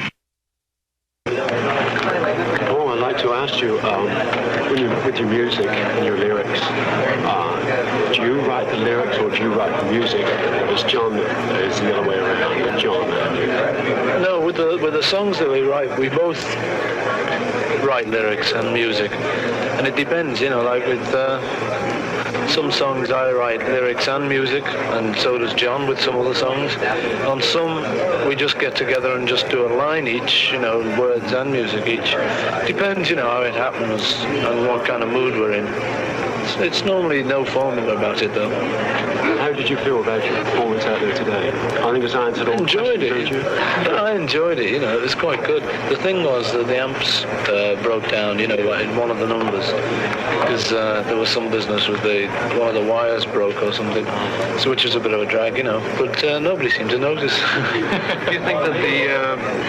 Oh, I'd like to ask you, with your music and your lyrics, do you write the lyrics or do you write the music? Is John, is the other way around, John? No, with the with the songs that we write, we both write lyrics and music, and it depends, like with some songs I write lyrics and music, and so does John with some of the songs. On some, we just get together and just do a line each, words and music each. Depends, how it happens and what kind of mood we're in. It's normally no formula about it, though. How did you feel about your performance out there today? I think it's answered all enjoyed questions, it. don't you? I enjoyed it, it was quite good. The thing was that the amps broke down, in one of the numbers, because there was some business with one of the wires broke or something, so which was a bit of a drag, but nobody seemed to notice. Do you think that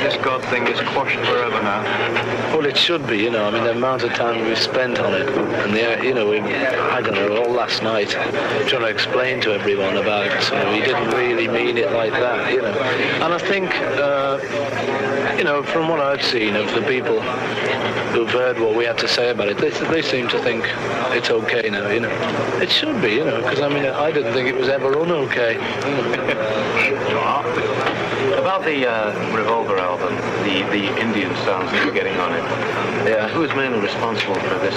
this God thing is quashed forever now? Well, it should be, the amount of time we've spent on it, and I don't know, all last night, trying to explain to everyone about it, so we didn't really mean it like that, And I think, from what I've seen of the people who've heard what we had to say about it, they seem to think it's okay now, It should be, because, I didn't think it was ever un-okay. About the Revolver album, the Indian sounds that you're getting on it, who is mainly responsible for this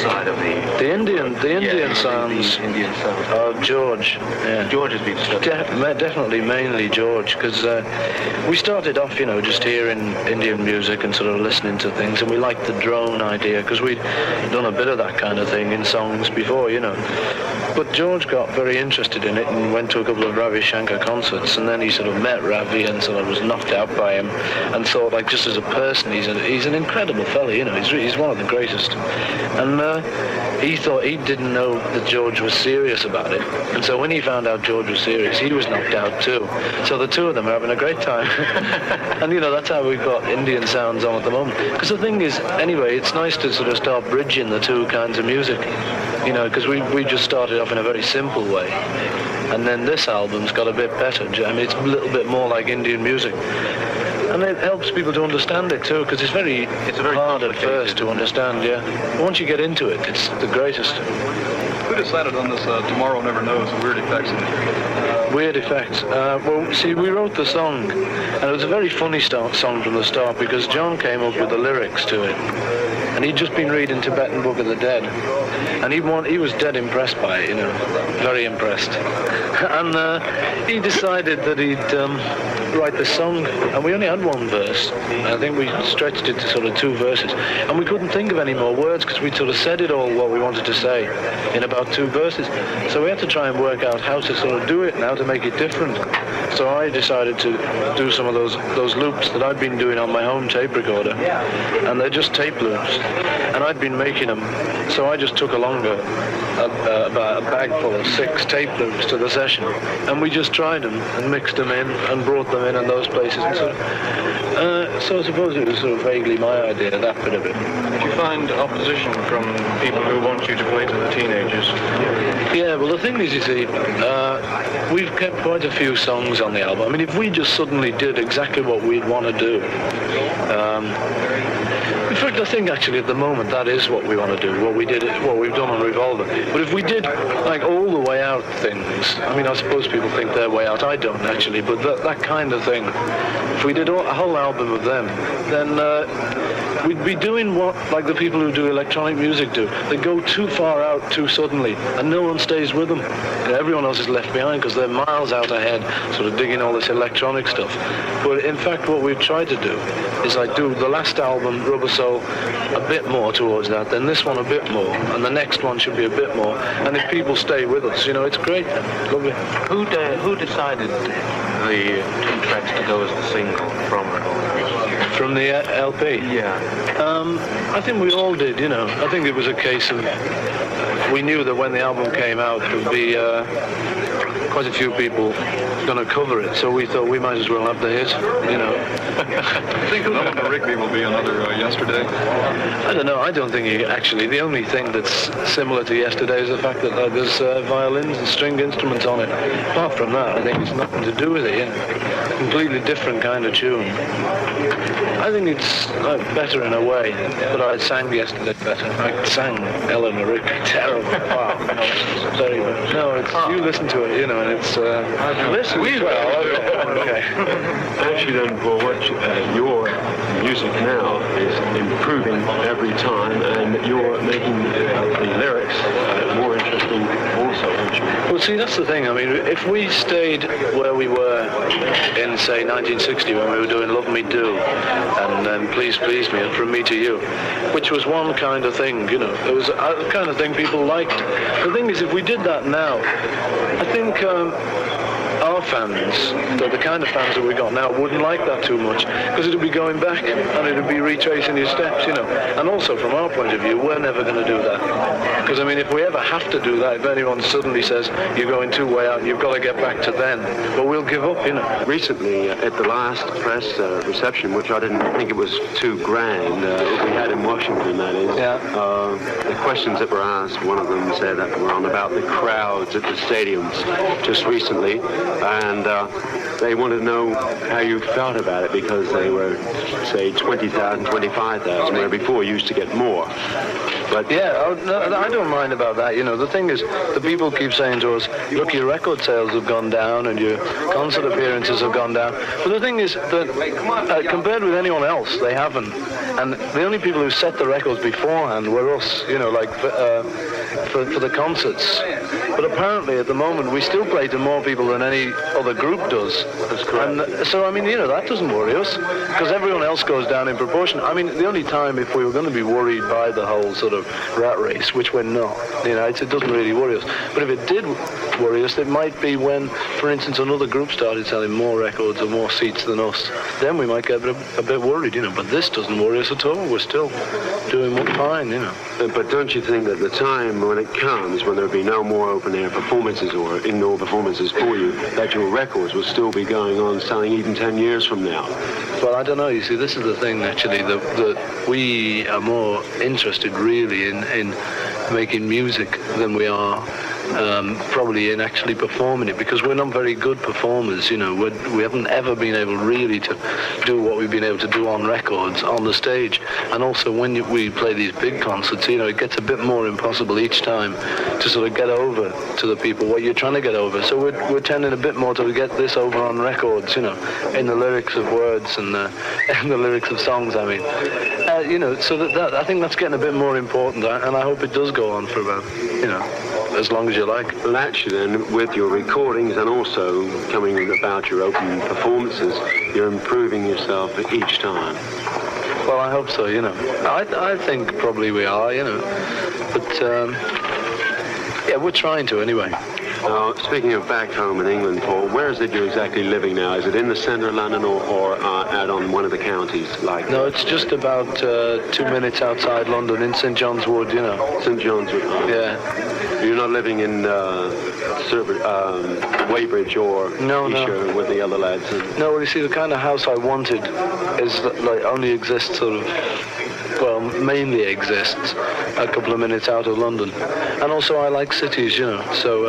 side of the Indian sounds? The Indian sounds. George. Yeah. George has been stuck. Definitely, mainly George, because we started off, just hearing Indian music and sort of listening to things, and we liked the drone idea, because we'd done a bit of that kind of thing in songs before, But George got very interested in it and went to a couple of Ravi Shankar concerts, and then he sort of met Ravi and sort of was knocked out by him, and thought, like, just as a person, he's an incredible fella, he's one of the greatest. And he thought he didn't know that George was serious about it, and so when he found out George was serious, he was knocked out too. So the two of them are having a great time. And that's how we've got Indian sounds on at the moment. Because the thing is, anyway, it's nice to sort of start bridging the two kinds of music, because we just started off in a very simple way. And then this album's got a bit better. It's a little bit more like Indian music. And it helps people to understand it too, because it's very hard at first to understand, But once you get into it, it's the greatest. Who decided on this Tomorrow Never Knows, Weird Effects? Weird Effects. Well, see, we wrote the song, and it was a very funny song from the start, because John came up with the lyrics to it. And he'd just been reading Tibetan Book of the Dead, and he was dead impressed by it, very impressed. And he decided that he'd write the song, and we only had one verse. I think we stretched it to sort of 2 verses, and we couldn't think of any more words because we'd sort of said it all what we wanted to say in about 2 verses. So we had to try and work out how to sort of do it and how to make it different. So I decided to do some of those loops that I'd been doing on my home tape recorder, and they're just tape loops, and I'd been making them. So I just took about a bag full of 6 tape loops to the session, and we just tried them and mixed them in and brought them in those places. And so I suppose it was sort of vaguely my idea, that bit of it. Did you find opposition from people who want you to play to the teenagers? Yeah, well, the thing is, you see, we've kept quite a few songs on the album. If we just suddenly did exactly what we'd want to do, in fact, I think actually at the moment that is what we want to do, what we've done on Revolver. But if we did like all the way out things, I suppose people think they're way out. I don't actually, but that kind of thing. If we did a whole album of them, then we'd be doing what like the people who do electronic music do. They go too far out too suddenly, and no one stays with them. Everyone else is left behind because they're miles out ahead, sort of digging all this electronic stuff. But in fact, what we've tried to do is like do the last album, Rubber Soul, a bit more towards that, then this one a bit more, and the next one should be a bit more. And if people stay with us, it's great. Lovely. Who decided the 2 tracks to go as the single from Revolver? From the LP? Yeah. I think we all did, I think it was a case of, we knew that when the album came out, there would be quite a few people going to cover it, so we thought we might as well have the hit, I think another Rigby will be another Yesterday. I don't know, I don't think actually, the only thing that's similar to Yesterday is the fact that there's violins and stringed instruments on it. Apart from that, I think it's nothing to do with it, Completely different kind of tune. I think it's better in a way, but I sang yesterday better. I sang Eleanor Rigby terrible. Wow, nonsense. Very much. No, it's you listen to it, and it's. Listen, we well. Okay. Actually, then, Paul, what your music now is improving every time, and you're making the lyrics more interesting also, aren't you? Well, see, that's the thing. I mean, if we stayed where we were in, say, 1960 when we were doing Love Me Do and then Please Please Me and From Me to You, which was one kind of thing, it was a kind of thing people liked. The thing is, if we did that now, I think our fans, the kind of fans that we got now, wouldn't like that too much, because it would be going back and it would be retracing your steps, And also, from our point of view, we're never going to do that. Because, I mean, if we ever have to do that, if anyone suddenly says, you're going too way out and you've got to get back to then, well, we'll give up, Recently, at the last press reception, which I didn't think it was too grand, we had in Washington, that is, the questions that were asked, one of them said that were on about the crowds at the stadiums just recently, and they wanted to know how you felt about it, because they were, say, 20,000, 25,000, where before you used to get more. But yeah, I don't mind about that. The thing is, the people keep saying to us, look, your record sales have gone down and your concert appearances have gone down. But the thing is that compared with anyone else, they haven't. And the only people who set the records beforehand were us, for the concerts. But apparently, at the moment, we still play to more people than any other group does. That's correct. And so, I mean, that doesn't worry us, because everyone else goes down in proportion. I mean, the only time if we were going to be worried by the whole sort of rat race, which we're not, it doesn't really worry us. But if it did worry us, it might be when, for instance, another group started selling more records or more seats than us. Then we might get a bit worried, But this doesn't worry us at all. We're still doing fine, But don't you think that the time when it comes, when there'll be no more open-air performances or indoor performances for you, that your records will still be going on selling even 10 years from now? Well, I don't know. You see, this is the thing, actually, that we are more interested, really, in making music than we are probably in actually performing it, because we're not very good performers, we haven't ever been able really to do what we've been able to do on records, on the stage. And also when we play these big concerts, it gets a bit more impossible each time to sort of get over to the people what you're trying to get over. So we're tending a bit more to get this over on records, in the lyrics of words and in the lyrics of songs, I mean. So that I think that's getting a bit more important, and I hope it does go on for about, as long as you like. Well, actually, then, with your recordings and also coming about your open performances, you're improving yourself each time. Well, I hope so, I think probably we are, But, yeah, we're trying to anyway. Speaking of back home in England, Paul, where is it you're exactly living now? Is it in the centre of London or out on one of the counties? No, it's just about 2 minutes outside London, in St John's Wood, St John's Wood? Yeah. You're not living in Weybridge or Esher with the other lads? No, well, you see, the kind of house I wanted is only exists mainly exists a couple of minutes out of London. And also I like cities, so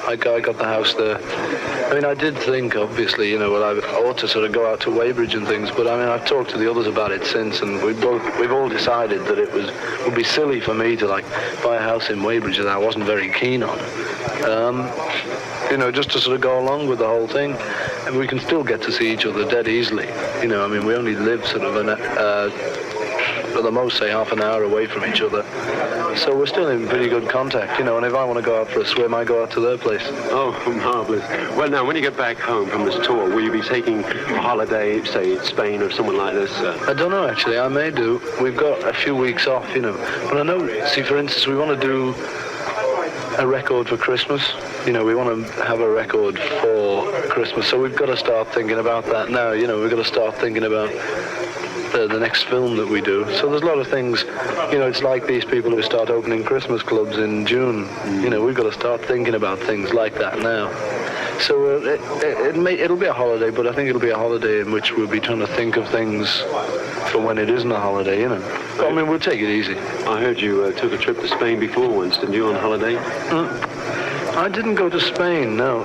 I got the house there. I mean, I did think, obviously, I ought to sort of go out to Weybridge and things, but I mean, I've talked to the others about it since, and we've all decided that it would be silly for me to buy a house in Weybridge that I wasn't very keen on. Just to sort of go along with the whole thing. And we can still get to see each other dead easily. I mean, we only live sort of at the most, say, half an hour away from each other. So we're still in pretty good contact, and if I want to go out for a swim, I go out to their place. Oh, marvellous. Well, now, when you get back home from this tour, will you be taking a holiday, say, Spain or somewhere like this? I don't know, actually. I may do. We've got a few weeks off, But I know, see, for instance, we want to do a record for Christmas. We want to have a record for Christmas, so we've got to start thinking about that now. We've got to start thinking about the next film that we do. So there's a lot of things, it's like these people who start opening Christmas clubs in June. We've got to start thinking about things like that now. So it'll be a holiday, but I think it'll be a holiday in which we'll be trying to think of things for when it isn't a holiday, But, I mean, we'll take it easy. I heard you took a trip to Spain before once, didn't you, on holiday? I didn't go to Spain, no.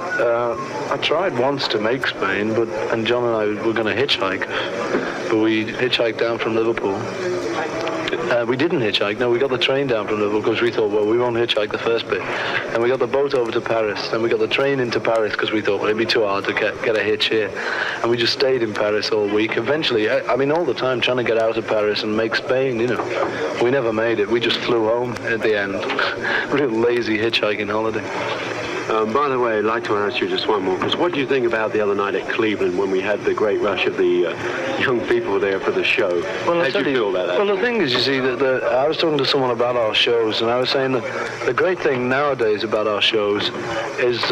I tried once to make Spain, and John and I were going to hitchhike, but we hitchhiked down from Liverpool. We didn't hitchhike, no, we got the train down from Liverpool because we thought, well, we won't hitchhike the first bit. And we got the boat over to Paris, and we got the train into Paris because we thought, well, it'd be too hard to get a hitch here. And we just stayed in Paris all week. Eventually, I mean, all the time trying to get out of Paris and make Spain, you know. We never made it. We just flew home at the end. Real lazy hitchhiking holiday. By the way, I'd like to ask you just one more, because what do you think about the other night at Cleveland when we had the great rush of the young people there for the show? Well, how do you feel about that? Well, the thing is, you see, that I was talking to someone about our shows, and I was saying that the great thing nowadays about our shows is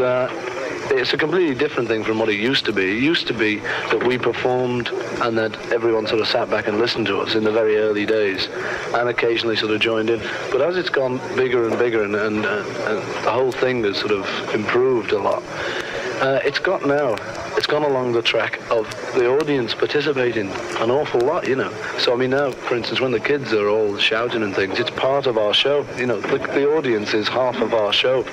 it's a completely different thing from what it used to be. It used to be that we performed and that everyone sort of sat back and listened to us in the very early days and occasionally sort of joined in. But as it's gone bigger and bigger and the whole thing has sort of improved a lot, it's gone along the track of the audience participating an awful lot, you know. So, I mean, now, for instance, when the kids are all shouting and things, it's part of our show. You know, the audience is half of our show,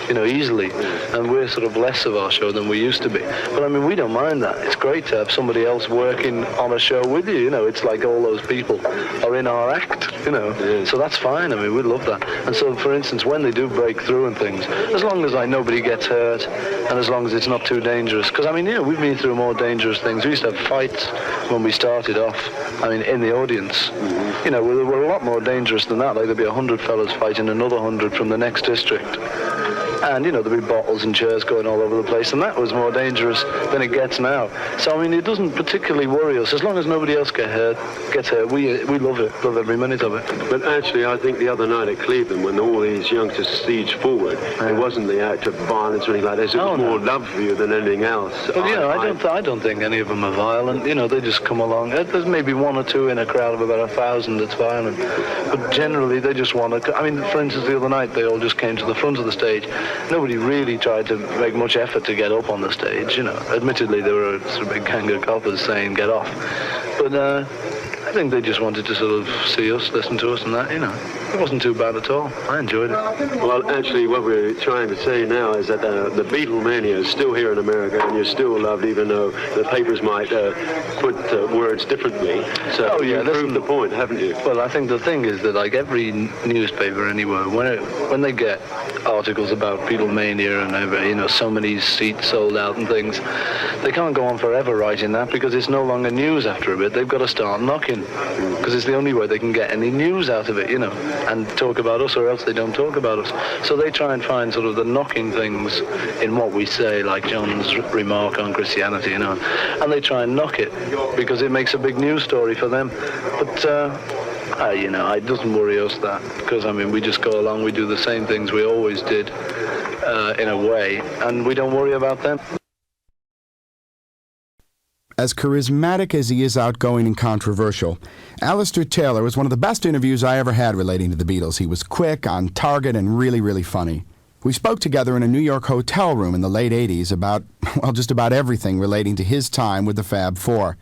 you know, easily, and we're sort of less of our show than we used to be. But I mean, we don't mind that. It's great to have somebody else working on a show with you, you know. It's like all those people are in our act, you know. So that's fine. I mean, we love that. And so, for instance, when they do break through and things, as long as nobody gets hurt and as long as it's not too dangerous, because I mean, you know, we've been through more dangerous things. We used to have fights when we started off, I mean, in the audience. You know, we're a lot more dangerous than that. Like, there'd be 100 fellas fighting another 100 from the next district. And, you know, there'd be bottles and chairs going all over the place, and that was more dangerous than it gets now. So, I mean, it doesn't particularly worry us. As long as nobody else gets hurt, we love it, love every minute of it. But actually, I think the other night at Cleveland, when all these youngsters sieged forward, it wasn't the act of violence or anything like this. It was more love for you than anything else. But, you know, I don't think any of them are violent. You know, they just come along. There's maybe one or two in a crowd of about 1,000 that's violent. But generally, they just want to... I mean, for instance, the other night, they all just came to the front of the stage. Nobody really tried to make much effort to get up on the stage, you know. Admittedly, there were a sort of big gang of coppers saying, get off. But I think they just wanted to sort of see us, listen to us and that, you know. It wasn't too bad at all. I enjoyed it. Well, actually, what we're trying to say now is that the Beatlemania is still here in America, and you're still loved, even though the papers might put words differently. So you've proved the point, haven't you? Well, I think the thing is that, like, every newspaper anywhere, when they get articles about Beatlemania and, you know, so many seats sold out and things, they can't go on forever writing that because it's no longer news after a bit. They've got to start knocking because it's the only way they can get any news out of it, you know, and talk about us, or else they don't talk about us. So they try and find sort of the knocking things in what we say, like John's remark on Christianity, you know, and they try and knock it because it makes a big news story for them. But you know, it doesn't worry us that, because I mean, we just go along, we do the same things we always did in a way, and we don't worry about them. As charismatic as he is outgoing and controversial, Alistair Taylor was one of the best interviews I ever had relating to the Beatles. He was quick, on target, and really, really funny. We spoke together in a New York hotel room in the late 80s about, well, just about everything relating to his time with the Fab Four.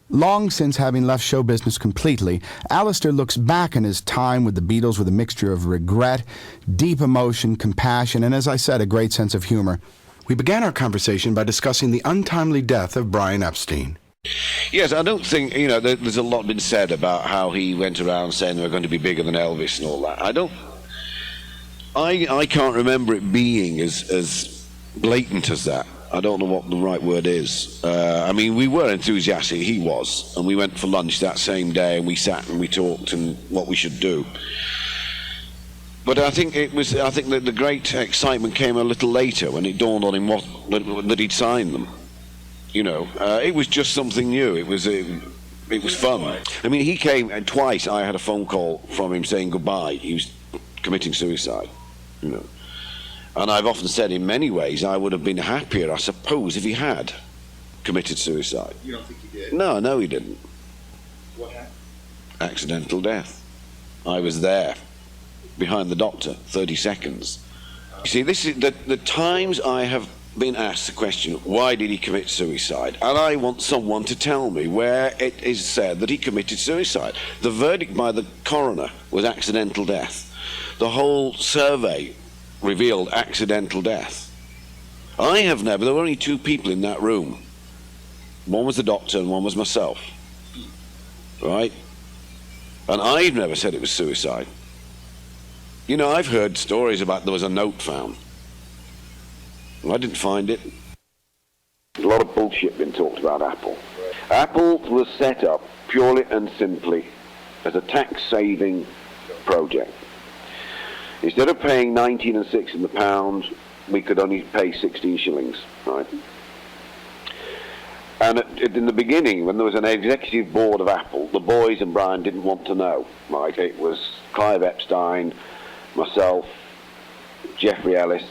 Long since having left show business completely, Alistair looks back on his time with the Beatles with a mixture of regret, deep emotion, compassion, and, as I said, a great sense of humor. We began our conversation by discussing the untimely death of Brian Epstein. Yes, I don't think, you know, there's a lot been said about how he went around saying they were going to be bigger than Elvis and all that. I can't remember it being as blatant as that. I don't know what the right word is. I mean, we were enthusiastic, he was, and we went for lunch that same day, and we sat and we talked and what we should do. But I think that the great excitement came a little later when it dawned on him that he'd signed them. You know, it was just something new. It was fun. I mean, he came, and twice I had a phone call from him saying goodbye. He was committing suicide, you know. And I've often said, in many ways, I would have been happier, I suppose, if he had committed suicide. You don't think he did? No, he didn't. What happened? Accidental death. I was there, behind the doctor, 30 seconds. You see, this is the times I have been asked the question, why did he commit suicide? And I want someone to tell me where it is said that he committed suicide. The verdict by the coroner was accidental death. The whole survey revealed accidental death. There were only two people in that room. One was the doctor and one was myself. right? And I've never said it was suicide. You know, I've heard stories about there was a note found. I didn't find it. A lot of bullshit been talked about Apple. Apple was set up purely and simply as a tax-saving project. Instead of paying 19 and 6 in the pound, we could only pay 16 shillings, right? And in the beginning, when there was an executive board of Apple, the boys and Brian didn't want to know, right? It was Clive Epstein, myself, Geoffrey Ellis,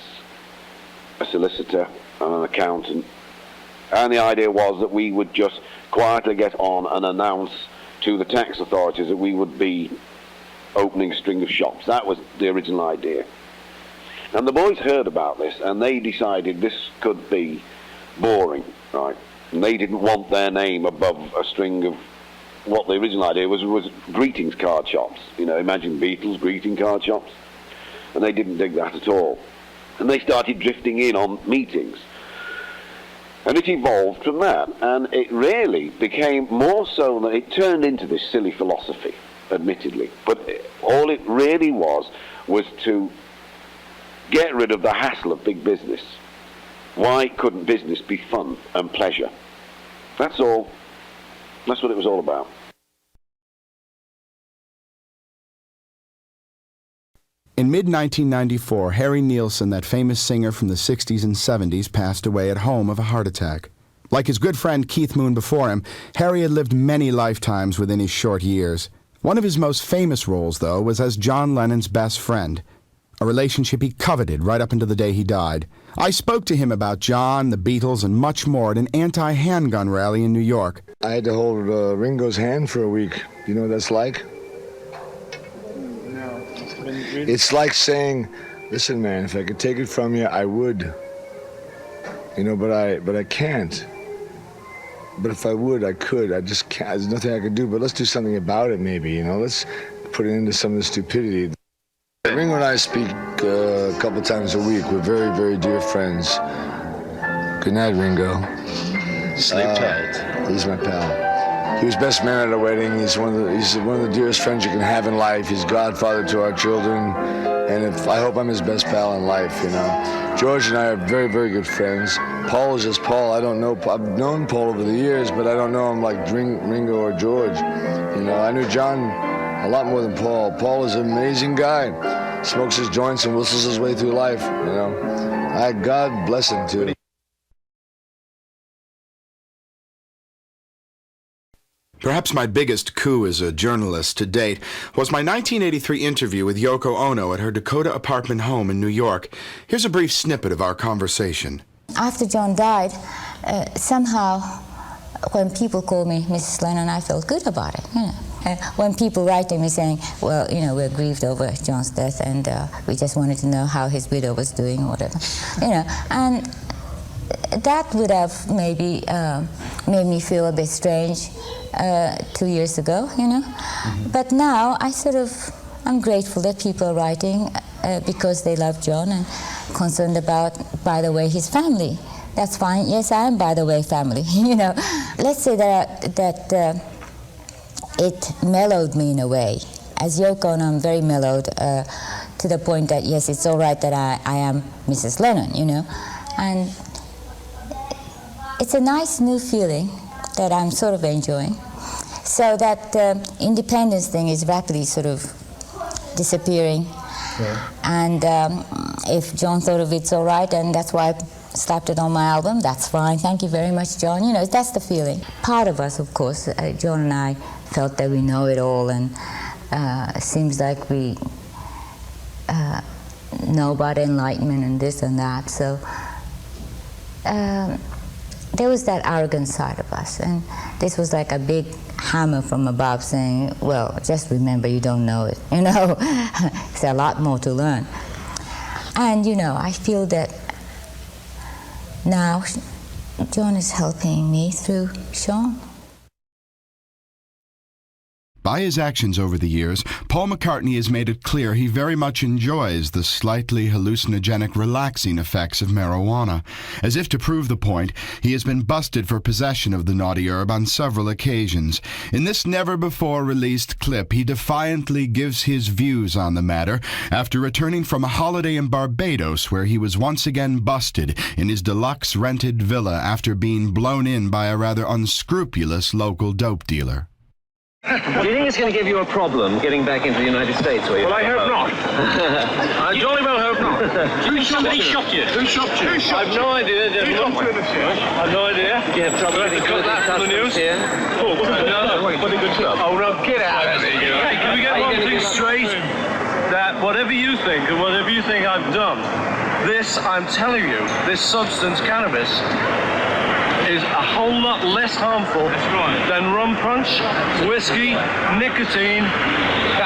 a solicitor and an accountant. And the idea was that we would just quietly get on and announce to the tax authorities that we would be opening a string of shops. That was the original idea. And the boys heard about this and they decided this could be boring, right? And they didn't want their name above a string of what the original idea was greetings card shops. You know, imagine Beatles greeting card shops. And they didn't dig that at all. And they started drifting in on meetings. And it evolved from that. And it really became more so that it turned into this silly philosophy, admittedly. But all it really was to get rid of the hassle of big business. Why couldn't business be fun and pleasure? That's all. That's what it was all about. In mid-1994, Harry Nilsson, that famous singer from the 60s and 70s, passed away at home of a heart attack. Like his good friend Keith Moon before him, Harry had lived many lifetimes within his short years. One of his most famous roles, though, was as John Lennon's best friend, a relationship he coveted right up until the day he died. I spoke to him about John, the Beatles, and much more at an anti-handgun rally in New York. I had to hold Ringo's hand for a week. You know what that's like? No. It's like saying, listen, man, if I could take it from you, I would. You know, but I can't. But if I would, I could. I just can't. There's nothing I could do, but let's do something about it, maybe, you know? Let's put an end to some of the stupidity. Ringo and I speak a couple times a week. We're very, very dear friends. Good night, Ringo. Sleep tight. He's my pal. He was best man at our wedding. He's one of the dearest friends you can have in life. He's godfather to our children, and I hope I'm his best pal in life. You know, George and I are very, very good friends. Paul is just Paul. I don't know. I've known Paul over the years, but I don't know him like Ringo or George. You know, I knew John a lot more than Paul. Paul is an amazing guy. Smokes his joints and whistles his way through life. You know, God bless him too. Perhaps my biggest coup as a journalist to date was my 1983 interview with Yoko Ono at her Dakota apartment home in New York. Here's a brief snippet of our conversation. After John died, somehow when people called me Mrs. Lennon, I felt good about it. You know. When people write to me saying, well, you know, we're grieved over John's death and we just wanted to know how his widow was doing or whatever, you know, and that would have maybe made me feel a bit strange 2 years ago, you know. Mm-hmm. But now I'm grateful that people are writing because they love John and concerned about, by the way, his family. That's fine. Yes, I am, by the way, family, you know. Let's say that it mellowed me in a way. As Yoko Ono, I'm very mellowed to the point that, yes, it's all right that I am Mrs. Lennon, you know. And it's a nice new feeling that I'm sort of enjoying. So that independence thing is rapidly sort of disappearing. Yeah. And if John thought of it's all right, and that's why I slapped it on my album, that's fine. Thank you very much, John. You know, that's the feeling. Part of us, of course, John and I felt that we know it all, and it seems like we know about enlightenment and this and that. So there was that arrogant side of us, and this was like a big hammer from above saying, well, just remember you don't know it, you know. There's a lot more to learn. And, you know, I feel that now John is helping me through Sean. By his actions over the years, Paul McCartney has made it clear he very much enjoys the slightly hallucinogenic, relaxing effects of marijuana. As if to prove the point, he has been busted for possession of the naughty herb on several occasions. In this never-before-released clip, he defiantly gives his views on the matter after returning from a holiday in Barbados, where he was once again busted in his deluxe rented villa after being blown in by a rather unscrupulous local dope dealer. Do you think it's going to give you a problem getting back into the United States? Well, I hope not. I jolly well hope not. Who shot you? Who shot you? I've no idea. Who shot you in the church? I've no idea. Do you have trouble getting got that from the news? Here? Oh, what a good stuff. Oh, no, get out of here. Hey, can we get one thing straight? That whatever you think and whatever you think I've done, this, I'm telling you, this substance, cannabis, is a whole lot less harmful than rum punch, whiskey, nicotine,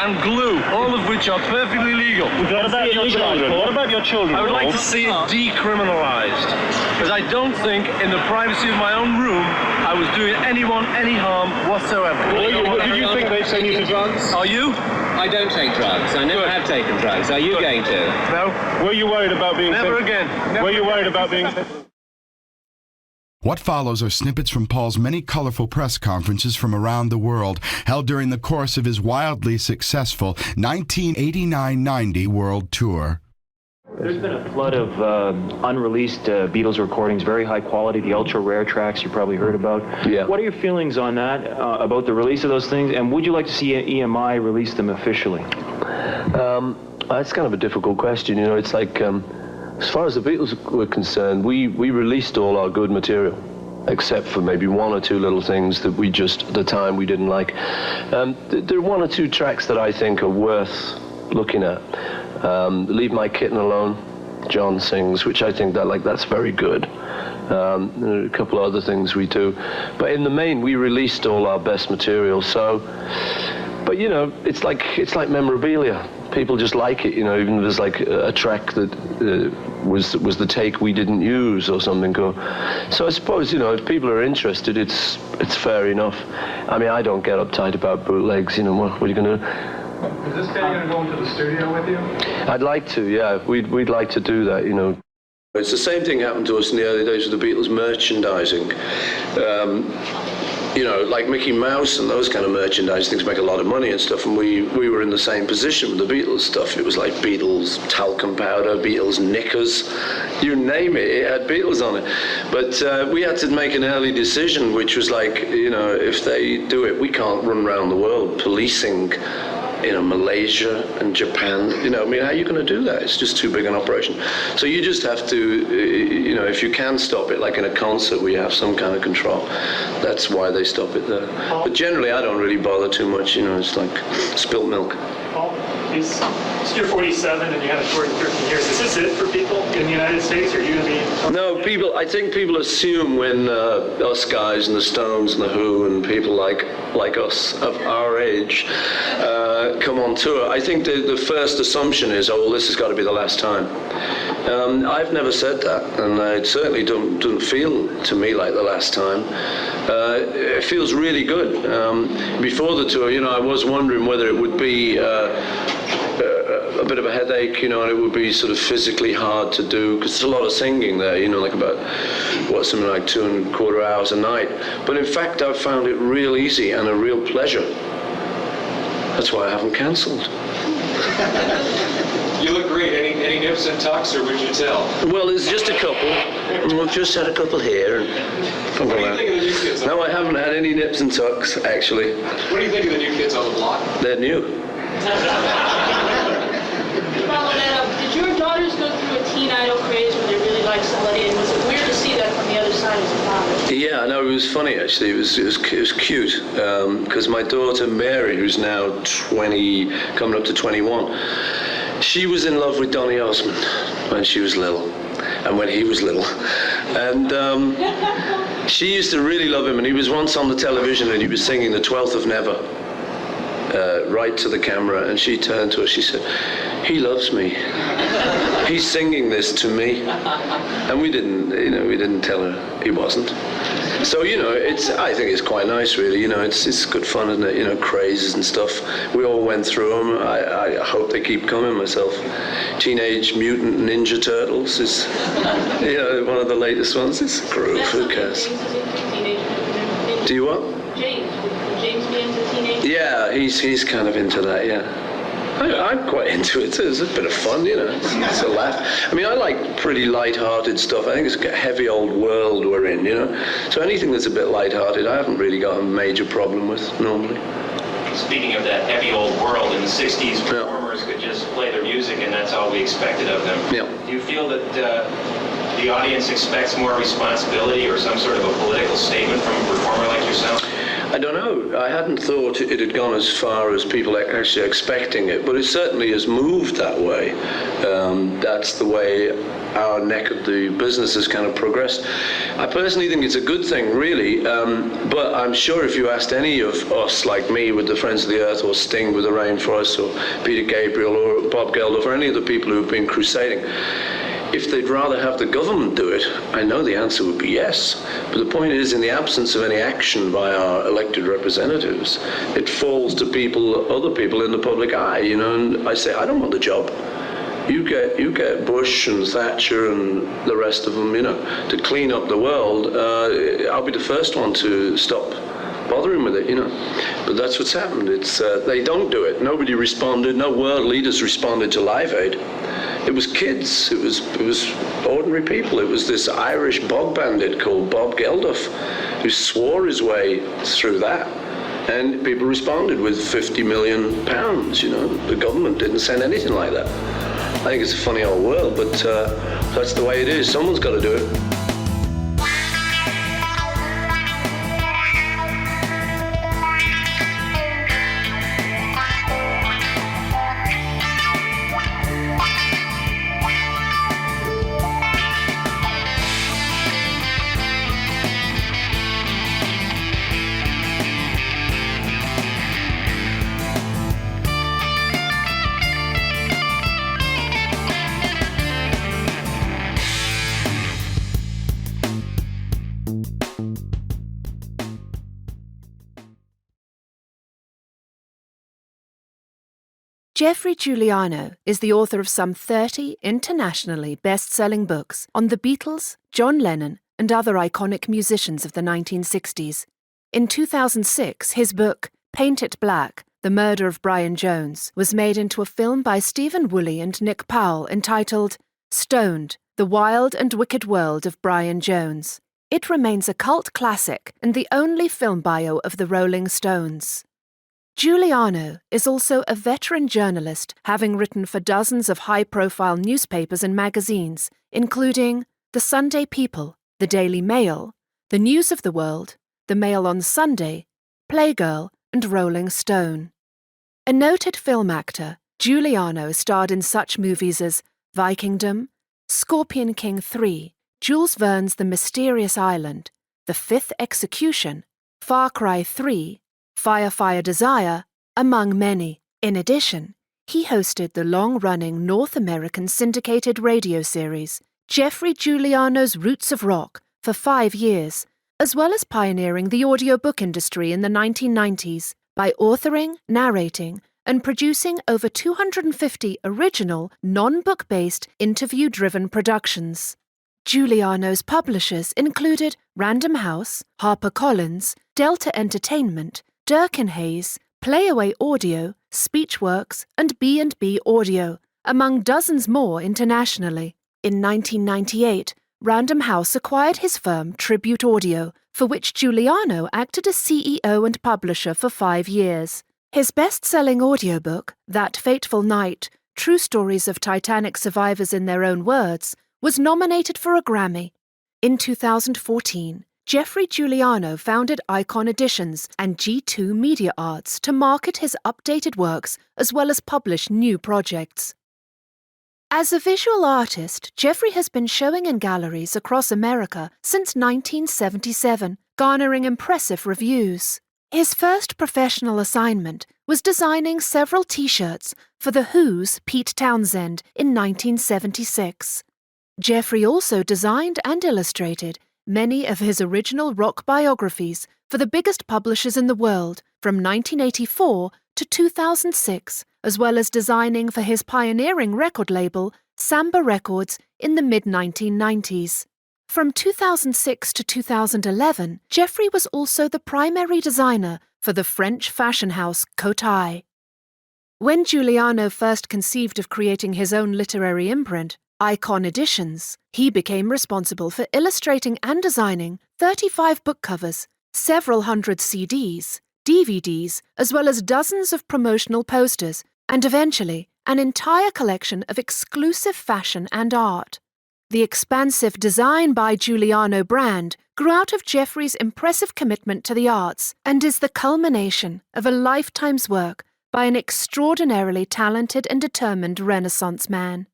and glue, all of which are perfectly legal. What about your children? What about your children? I would like to see it decriminalized, because I don't think, in the privacy of my own room, I was doing anyone any harm whatsoever. Do you think they send you to drugs? Are you? I don't take drugs. I never have taken drugs. Are you going to? No. Were you worried about being... Never again. Were you worried about being... What follows are snippets from Paul's many colorful press conferences from around the world, held during the course of his wildly successful 1989-90 world tour. There's been a flood of unreleased Beatles recordings, very high quality, the ultra rare tracks you probably heard about. Yeah. What are your feelings on that, about the release of those things, and would you like to see EMI release them officially? That's kind of a difficult question. You know, it's like... as far as the Beatles were concerned, we released all our good material, except for maybe one or two little things that we just, at the time, we didn't like. There are one or two tracks that I think are worth looking at. Leave My Kitten Alone, John sings, which I think that's very good. There are a couple other things we do. But in the main, we released all our best material, so... But, you know, it's like memorabilia. People just like it, you know, even if there's like a track that was the take we didn't use or something. So I suppose, you know, if people are interested, it's fair enough. I mean, I don't get uptight about bootlegs, you know, what are you going to do? Is this guy going to go into the studio with you? I'd like to, yeah. We'd like to do that, you know. It's the same thing happened to us in the early days with the Beatles merchandising. You know, like Mickey Mouse and those kind of merchandise things make a lot of money and stuff, and we were in the same position with the Beatles stuff. It was like Beatles talcum powder, Beatles knickers, you name it, it had Beatles on it. But we had to make an early decision, which was like, you know, if they do it, we can't run around the world policing, you know, Malaysia and Japan. You know, I mean, how are you going to do that? It's just too big an operation. So you just have to, you know, if you can stop it, like in a concert where you have some kind of control, that's why they stop it there. But generally, I don't really bother too much, you know, it's like spilt milk. Paul, you're 47 and you haven't toured in 13 years. Is this it for people in the United States, or are you going to be... No, I think people assume when us guys and the Stones and the Who and people like us of our age come on tour, I think the first assumption is, oh, well, this has got to be the last time. I've never said that, and it certainly doesn't feel to me like the last time. It feels really good. Before the tour, you know, I was wondering whether it would be a bit of a headache, you know, and it would be sort of physically hard to do, because there's a lot of singing there, you know, like about, something like 2.25 hours a night. But in fact, I've found it real easy and a real pleasure. That's why I haven't cancelled. You look great. Any nips and tucks, or would you tell? Well, there's just a couple. We've just had a couple here. What do you think of the new kids? No, I haven't had any nips and tucks, actually. What do you think of the new kids on the block? They're new. Did your daughters go through a teen idol craze where they really liked somebody, and was it weird to see that from the other side as a father? Yeah, no, it was funny actually. It was cute because my daughter Mary, who's now 20, coming up to 21, she was in love with Donny Osmond when she was little, and when he was little, and she used to really love him. And he was once on the television and he was singing the 12th of Never. Right to the camera, and she turned to us, she said, "He loves me. He's singing this to me." And we didn't tell her he wasn't. So, I think it's quite nice, really. It's good fun, isn't it? Crazes and stuff. We all went through them. I hope they keep coming myself. Teenage Mutant Ninja Turtles is, one of the latest ones. It's a groove. Who cares? Do you what? James be into teenage? Yeah, he's kind of into that, yeah. I'm quite into it too. It's a bit of fun, It's a laugh. I mean, I like pretty light-hearted stuff. I think it's a heavy old world we're in, So anything that's a bit light-hearted, I haven't really got a major problem with normally. Speaking of that heavy old world, in the 60s, performers could just play their music and that's all we expected of them. Yeah. Do you feel that the audience expects more responsibility or some sort of a political statement from a performer like yourself? I don't know. I hadn't thought it had gone as far as people are actually expecting it, but it certainly has moved that way. That's the way our neck of the business has kind of progressed. I personally think it's a good thing, really, but I'm sure if you asked any of us, like me with the Friends of the Earth, or Sting with the Rainforest, or Peter Gabriel, or Bob Geldof, or any of the people who've been crusading, if they'd rather have the government do it, I know the answer would be yes. But the point is, in the absence of any action by our elected representatives, it falls to other people in the public eye, and I say, I don't want the job. You get Bush and Thatcher and the rest of them, to clean up the world. I'll be the first one to stop bothering with it, But that's what's happened. It's they don't do it. Nobody responded. No world leaders responded to Live Aid. It was kids. It was ordinary people. It was this Irish bog bandit called Bob Geldof who swore his way through that. And people responded with £50 million, The government didn't send anything like that. I think it's a funny old world, but that's the way it is. Someone's got to do it. Geoffrey Giuliano is the author of some 30 internationally best-selling books on the Beatles, John Lennon, and other iconic musicians of the 1960s. In 2006, his book, Paint It Black, The Murder of Brian Jones, was made into a film by Stephen Woolley and Nick Powell entitled Stoned, The Wild and Wicked World of Brian Jones. It remains a cult classic and the only film bio of the Rolling Stones. Giuliano is also a veteran journalist, having written for dozens of high-profile newspapers and magazines, including The Sunday People, The Daily Mail, The News of the World, The Mail on Sunday, Playgirl, and Rolling Stone. A noted film actor, Giuliano starred in such movies as Vikingdom, Scorpion King 3, Jules Verne's The Mysterious Island, The Fifth Execution, Far Cry 3, Fire Fire Desire, among many. In addition, he hosted the long-running North American syndicated radio series, Geoffrey Giuliano's Roots of Rock, for 5 years, as well as pioneering the audiobook industry in the 1990s by authoring, narrating, and producing over 250 original, non-book-based, interview-driven productions. Giuliano's publishers included Random House, HarperCollins, Delta Entertainment, Durkin Hayes, Playaway Audio, Speechworks, and B&B Audio, among dozens more internationally. In 1998, Random House acquired his firm Tribute Audio, for which Giuliano acted as CEO and publisher for 5 years. His best-selling audiobook, That Fateful Night, True Stories of Titanic Survivors in Their Own Words, was nominated for a Grammy. In 2014, Geoffrey Giuliano founded Icon Editions and G2 Media Arts to market his updated works as well as publish new projects. As a visual artist, Geoffrey has been showing in galleries across America since 1977, garnering impressive reviews. His first professional assignment was designing several T-shirts for The Who's Pete Townsend in 1976. Geoffrey also designed and illustrated many of his original rock biographies for the biggest publishers in the world from 1984 to 2006, as well as designing for his pioneering record label, Samba Records, in the mid-1990s. From 2006 to 2011, Geoffrey was also the primary designer for the French fashion house Cotai. When Giuliano first conceived of creating his own literary imprint, Icon Editions, he became responsible for illustrating and designing 35 book covers, several hundred CDs, DVDs, as well as dozens of promotional posters, and eventually an entire collection of exclusive fashion and art. The expansive Design by Giuliano brand grew out of Geoffrey's impressive commitment to the arts and is the culmination of a lifetime's work by an extraordinarily talented and determined Renaissance man.